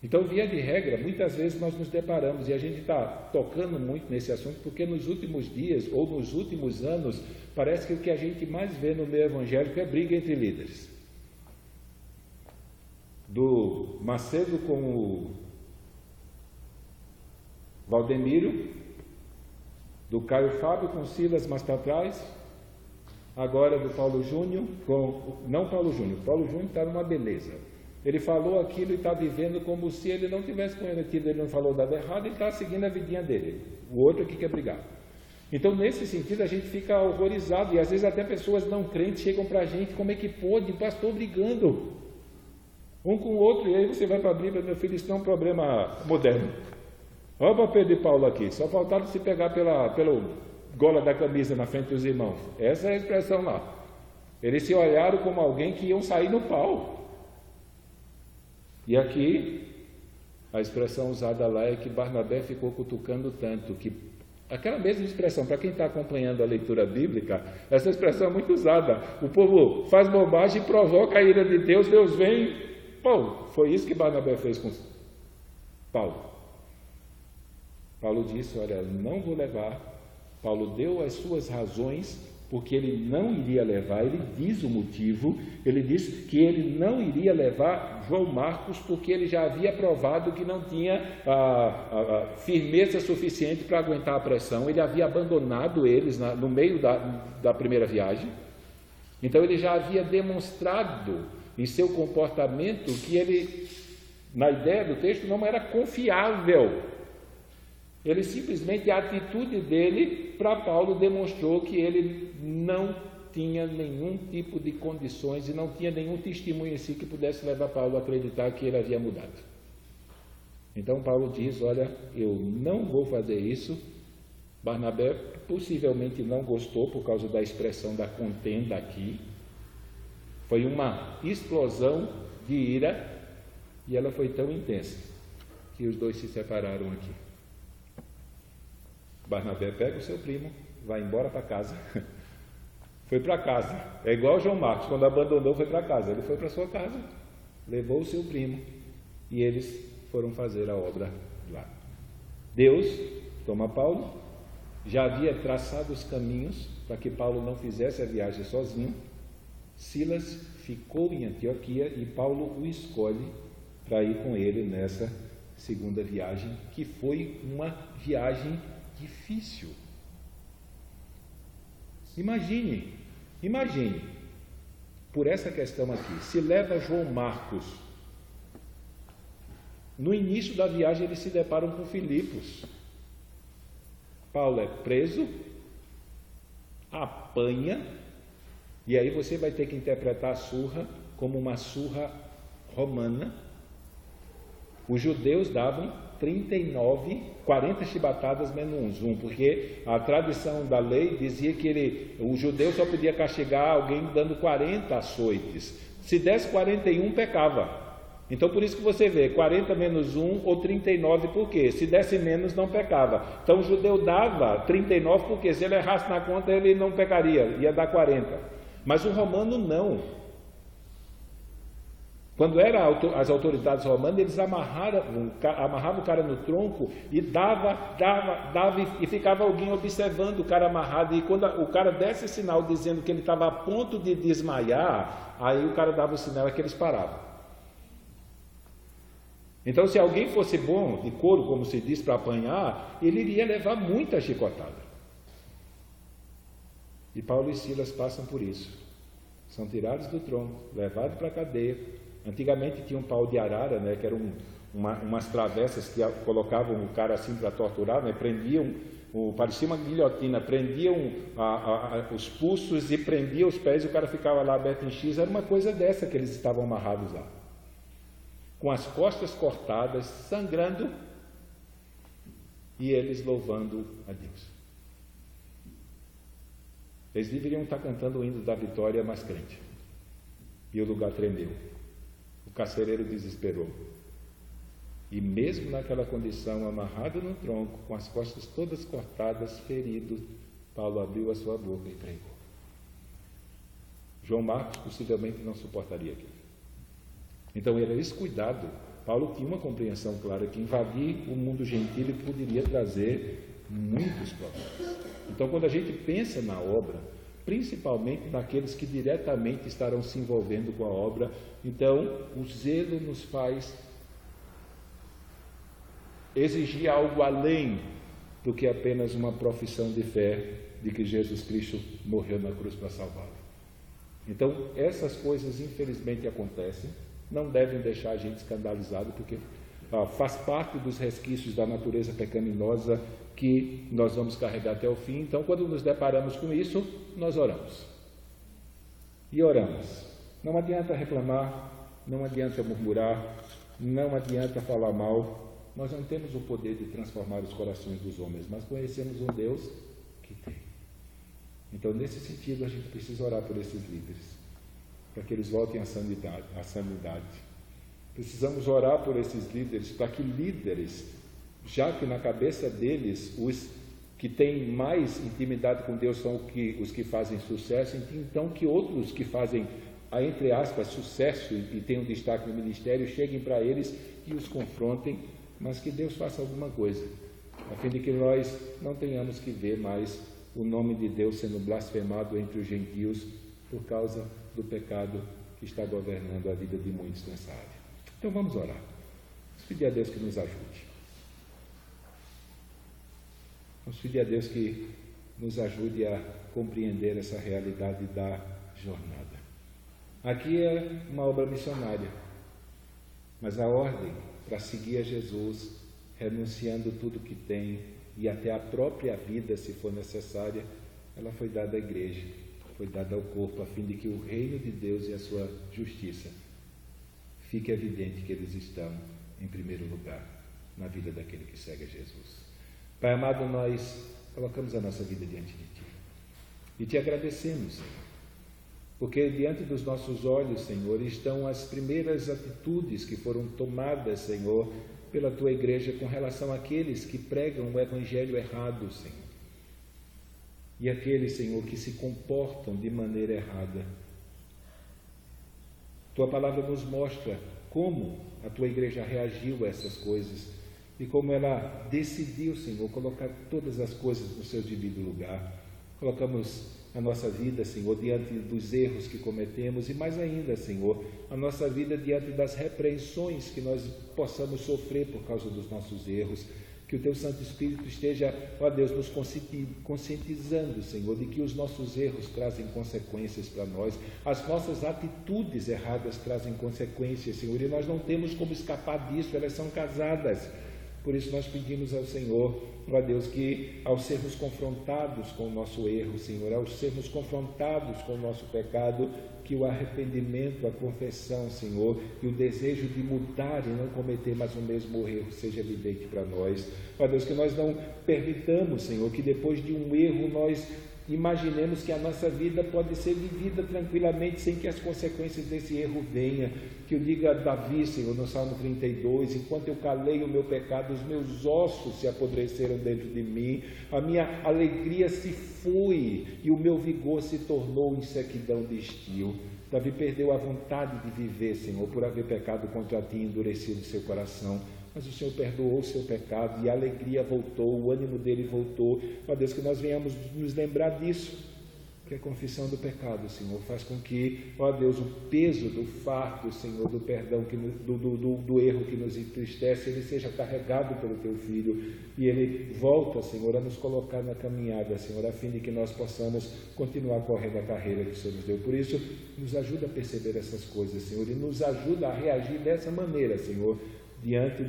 Então, via de regra, muitas vezes nós nos deparamos, e a gente está tocando muito nesse assunto, porque nos últimos dias, ou nos últimos anos, parece que o que a gente mais vê no meio evangélico é briga entre líderes. Do Macedo com o Valdemiro, do Caio Fábio com Silas mais para trás, agora do Paulo Júnior com... Não Paulo Júnior está numa beleza. Ele falou aquilo e está vivendo como se ele não tivesse cometido, ele não falou nada errado, ele está seguindo a vidinha dele. O outro aqui quer brigar. Então, nesse sentido, a gente fica horrorizado, e às vezes até pessoas não crentes chegam para a gente: como é que pode? O pastor brigando um com o outro, e aí você vai para a Bíblia: meu filho, isso não é um problema moderno. Olha o papel de Paulo aqui, só faltava se pegar pela gola da camisa na frente dos irmãos. Essa é a expressão lá. Eles se olharam como alguém que iam sair no pau. E aqui, a expressão usada lá é que Barnabé ficou cutucando tanto, que aquela mesma expressão, para quem está acompanhando a leitura bíblica, essa expressão é muito usada. O povo faz bobagem e provoca a ira de Deus, Deus vem. Paulo, foi isso que Barnabé fez com Paulo. Paulo disse: olha, não vou levar. Paulo deu as suas razões porque ele não iria levar. Ele diz o motivo. Ele diz que ele não iria levar João Marcos porque ele já havia provado que não tinha firmeza suficiente para aguentar a pressão. Ele havia abandonado eles no meio da primeira viagem. Então ele já havia demonstrado em seu comportamento que ele, na ideia do texto, não era confiável. Ele simplesmente, a atitude dele para Paulo demonstrou que ele não tinha nenhum tipo de condições e não tinha nenhum testemunho em si que pudesse levar Paulo a acreditar que ele havia mudado. Então Paulo diz: olha, eu não vou fazer isso. Barnabé possivelmente não gostou por causa da expressão da contenda aqui. Foi uma explosão de ira e ela foi tão intensa que os dois se separaram aqui. Barnabé pega o seu primo, vai embora para casa. Foi para casa. É igual João Marcos, quando abandonou foi para casa. Ele foi para sua casa, levou o seu primo e eles foram fazer a obra lá. Deus toma Paulo, já havia traçado os caminhos para que Paulo não fizesse a viagem sozinho. Silas ficou em Antioquia e Paulo o escolhe para ir com ele nessa segunda viagem, que foi uma viagem difícil. Imagine, por essa questão aqui, se leva João Marcos, no início da viagem eles se deparam com Filipos. Paulo é preso, apanha, e aí você vai ter que interpretar a surra como uma surra romana. Os judeus davam 40 chibatadas menos um, porque a tradição da lei dizia que o judeu só podia castigar alguém dando 40 açoites. Se desse 41, pecava. Então por isso que você vê 40 menos 1 ou 39, por quê? Se desse menos, não pecava. Então o judeu dava 39 porque se ele errasse na conta ele não pecaria, ia dar 40. Mas o romano não. Quando eram as autoridades romanas, eles amarravam o cara no tronco e dava e ficava alguém observando o cara amarrado, e quando o cara desse sinal dizendo que ele estava a ponto de desmaiar, aí o cara dava o sinal que eles paravam. Então, se alguém fosse bom de couro, como se diz, para apanhar, ele iria levar muita chicotada. E Paulo e Silas passam por isso. São tirados do tronco, levados para a cadeia. Antigamente tinha um pau de arara, né, que eram umas travessas que colocavam o cara assim para torturar, né, prendiam, parecia uma guilhotina, prendiam os pulsos e prendiam os pés, e o cara ficava lá aberto em X. Era uma coisa dessa que eles estavam amarrados lá, com as costas cortadas, sangrando, e eles louvando a Deus. Eles deveriam estar cantando o hino da vitória mais crente, e o lugar tremeu. O carcereiro desesperou, e mesmo naquela condição, amarrado no tronco, com as costas todas cortadas, ferido, Paulo abriu a sua boca e pregou. João Marcos possivelmente não suportaria aquilo. Então era esse cuidado. Paulo tinha uma compreensão clara que invadir o mundo gentil poderia trazer muitos problemas. Então, quando a gente pensa na obra, principalmente naqueles que diretamente estarão se envolvendo com a obra, então o zelo nos faz exigir algo além do que apenas uma profissão de fé de que Jesus Cristo morreu na cruz para salvá-lo. Então essas coisas infelizmente acontecem, não devem deixar a gente escandalizado, porque faz parte dos resquícios da natureza pecaminosa que nós vamos carregar até o fim. Então, quando nos deparamos com isso, nós oramos. E oramos. Não adianta reclamar, não adianta murmurar, não adianta falar mal. Nós não temos o poder de transformar os corações dos homens, mas conhecemos um Deus que tem. Então, nesse sentido, a gente precisa orar por esses líderes, para que eles voltem à sanidade. Precisamos orar por esses líderes, para que líderes, já que na cabeça deles os que têm mais intimidade com Deus são os que fazem sucesso, então que outros que fazem, entre aspas, sucesso e têm um destaque no ministério, cheguem para eles e os confrontem, mas que Deus faça alguma coisa, a fim de que nós não tenhamos que ver mais o nome de Deus sendo blasfemado entre os gentios por causa do pecado que está governando a vida de muitos nessa área. Então vamos orar. Vamos pedir a Deus que nos ajude. Vamos pedir a Deus que nos ajude a compreender essa realidade da jornada. Aqui é uma obra missionária, mas a ordem para seguir a Jesus, renunciando tudo que tem e até a própria vida, se for necessária, ela foi dada à igreja, foi dada ao corpo, a fim de que o reino de Deus e a sua justiça fique evidente que eles estão em primeiro lugar na vida daquele que segue a Jesus. Pai amado, nós colocamos a nossa vida diante de Ti e Te agradecemos, Senhor, porque diante dos nossos olhos, Senhor, estão as primeiras atitudes que foram tomadas, Senhor, pela Tua igreja com relação àqueles que pregam o evangelho errado, Senhor, e aqueles, Senhor, que se comportam de maneira errada. Tua palavra nos mostra como a Tua igreja reagiu a essas coisas e como ela decidiu, Senhor, colocar todas as coisas no seu devido lugar. Colocamos a nossa vida, Senhor, diante dos erros que cometemos e mais ainda, Senhor, a nossa vida diante das repreensões que nós possamos sofrer por causa dos nossos erros. Que o Teu Santo Espírito esteja, ó Deus, nos conscientizando, Senhor, de que os nossos erros trazem consequências para nós, as nossas atitudes erradas trazem consequências, Senhor, e nós não temos como escapar disso, elas são casadas. Por isso nós pedimos ao Senhor, ó Deus, que ao sermos confrontados com o nosso erro, Senhor, ao sermos confrontados com o nosso pecado, que o arrependimento, a confessão, Senhor, e o desejo de mudar e não cometer mais o mesmo erro seja evidente para nós. Ó Deus, que nós não permitamos, Senhor, que depois de um erro nós imaginemos que a nossa vida pode ser vivida tranquilamente sem que as consequências desse erro venham. Que eu diga a Davi, Senhor, no Salmo 32, enquanto eu calei o meu pecado, os meus ossos se apodreceram dentro de mim, a minha alegria se foi e o meu vigor se tornou em sequidão de estio. Davi perdeu a vontade de viver, Senhor, por haver pecado contra Ti e endurecido seu coração. Mas o Senhor perdoou o seu pecado e a alegria voltou, o ânimo dele voltou. Ó Deus, que nós venhamos nos lembrar disso, que a confissão do pecado, Senhor, faz com que, ó Deus, o peso do fardo, Senhor, do perdão, do erro que nos entristece, ele seja carregado pelo Teu Filho e ele volta, Senhor, a nos colocar na caminhada, Senhor, a fim de que nós possamos continuar correndo a carreira que o Senhor nos deu. Por isso, nos ajuda a perceber essas coisas, Senhor, e nos ajuda a reagir dessa maneira, Senhor, diante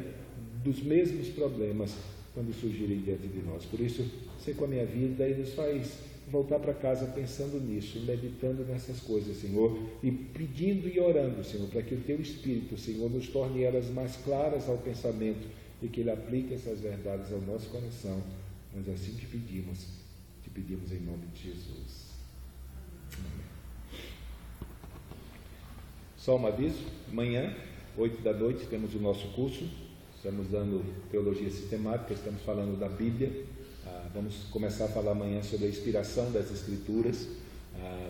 dos mesmos problemas quando surgirem diante de nós. Por isso, sei com a minha vida e nos faz voltar para casa pensando nisso, meditando nessas coisas, Senhor, e pedindo e orando, Senhor, para que o Teu Espírito, Senhor, nos torne elas mais claras ao pensamento e que Ele aplique essas verdades ao nosso coração. Mas assim te pedimos em nome de Jesus. Amém. Só um aviso, amanhã 8 da noite temos o nosso curso, estamos dando Teologia Sistemática, estamos falando da Bíblia, vamos começar a falar amanhã sobre a inspiração das Escrituras,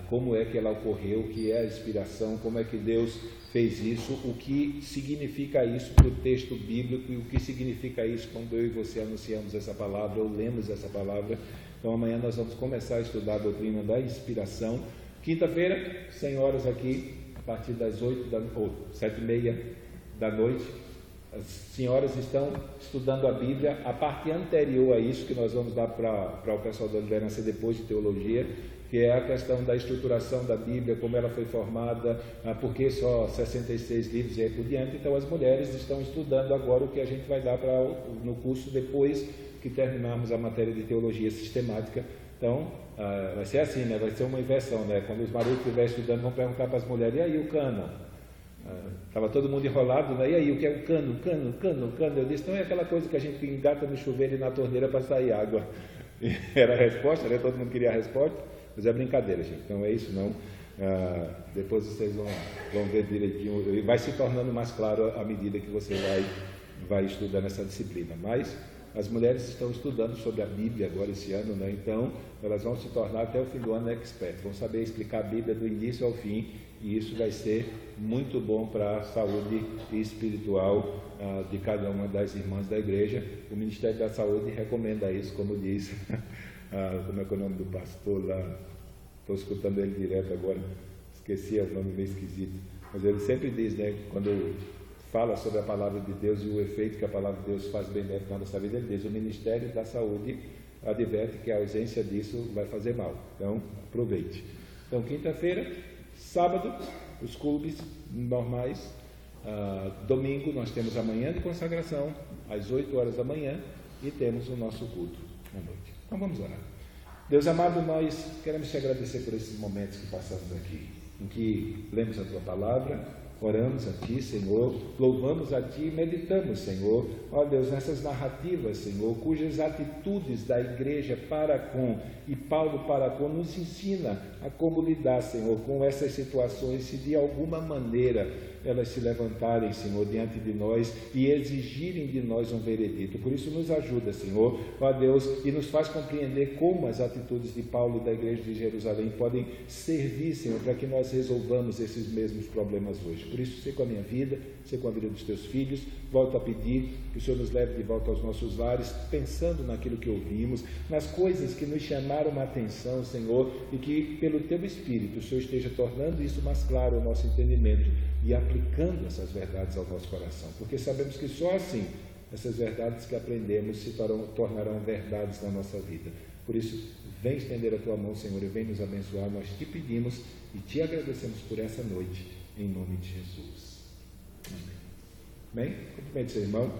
como é que ela ocorreu, o que é a inspiração, como é que Deus fez isso, o que significa isso para o texto bíblico e o que significa isso quando eu e você anunciamos essa palavra ou lemos essa palavra. Então amanhã nós vamos começar a estudar a doutrina da inspiração. Quinta-feira, 100 horas aqui, a partir das 7h30 da noite, as senhoras estão estudando a Bíblia, a parte anterior a isso, que nós vamos dar para o pessoal da liderança depois de teologia, que é a questão da estruturação da Bíblia, como ela foi formada, por que só 66 livros e aí por diante. Então as mulheres estão estudando agora o que a gente vai dar no curso depois que terminarmos a matéria de teologia sistemática. Então, vai ser assim, né? Vai ser uma inversão, né? Quando os maridos estiverem estudando, vão perguntar para as mulheres, e aí o cânon? Estava todo mundo enrolado, né? E aí, o que é o cânon? Eu disse, não é aquela coisa que a gente engata no chuveiro e na torneira para sair água. E era a resposta, né? Todo mundo queria a resposta, mas é brincadeira, gente, não é isso não. Depois vocês vão ver direitinho, e vai se tornando mais claro à medida que você vai estudando essa disciplina. Mas as mulheres estão estudando sobre a Bíblia agora esse ano, né? Então elas vão se tornar até o fim do ano expert, vão saber explicar a Bíblia do início ao fim, e isso vai ser muito bom para a saúde espiritual de cada uma das irmãs da igreja. O Ministério da Saúde recomenda isso, como diz, como é que é o nome do pastor lá? Estou escutando ele direto agora, esqueci o nome meio esquisito, mas ele sempre diz, né, quando fala sobre a palavra de Deus e o efeito que a palavra de Deus faz bem dentro da nossa vida, ele diz, o Ministério da Saúde adverte que a ausência disso vai fazer mal, então aproveite. Então quinta-feira, sábado, os clubes normais. Domingo nós temos a manhã de consagração, às 8 horas da manhã, e temos o nosso culto à noite. Então vamos orar. Deus amado, nós queremos te agradecer por esses momentos que passamos aqui, em que lemos a tua palavra, oramos a Ti, Senhor, louvamos a Ti e meditamos, Senhor, ó Deus, nessas narrativas, Senhor, cujas atitudes da igreja para com e Paulo para com nos ensina a como lidar, Senhor, com essas situações, se de alguma maneira elas se levantarem, Senhor, diante de nós e exigirem de nós um veredito. Por isso nos ajuda, Senhor, ó Deus, e nos faz compreender como as atitudes de Paulo e da igreja de Jerusalém podem servir, Senhor, para que nós resolvamos esses mesmos problemas hoje. Por isso, sei com a minha vida, sei com a vida dos teus filhos, volto a pedir que o Senhor nos leve de volta aos nossos lares, pensando naquilo que ouvimos, nas coisas que nos chamaram a atenção, Senhor, e que pelo teu Espírito o Senhor esteja tornando isso mais claro ao nosso entendimento e aplicando essas verdades ao nosso coração, porque sabemos que só assim essas verdades que aprendemos se tornarão verdades na nossa vida. Por isso, vem estender a tua mão, Senhor, e vem nos abençoar. Nós te pedimos e te agradecemos por essa noite, em nome de Jesus. Amém. Amém? Cumprimente seu irmão.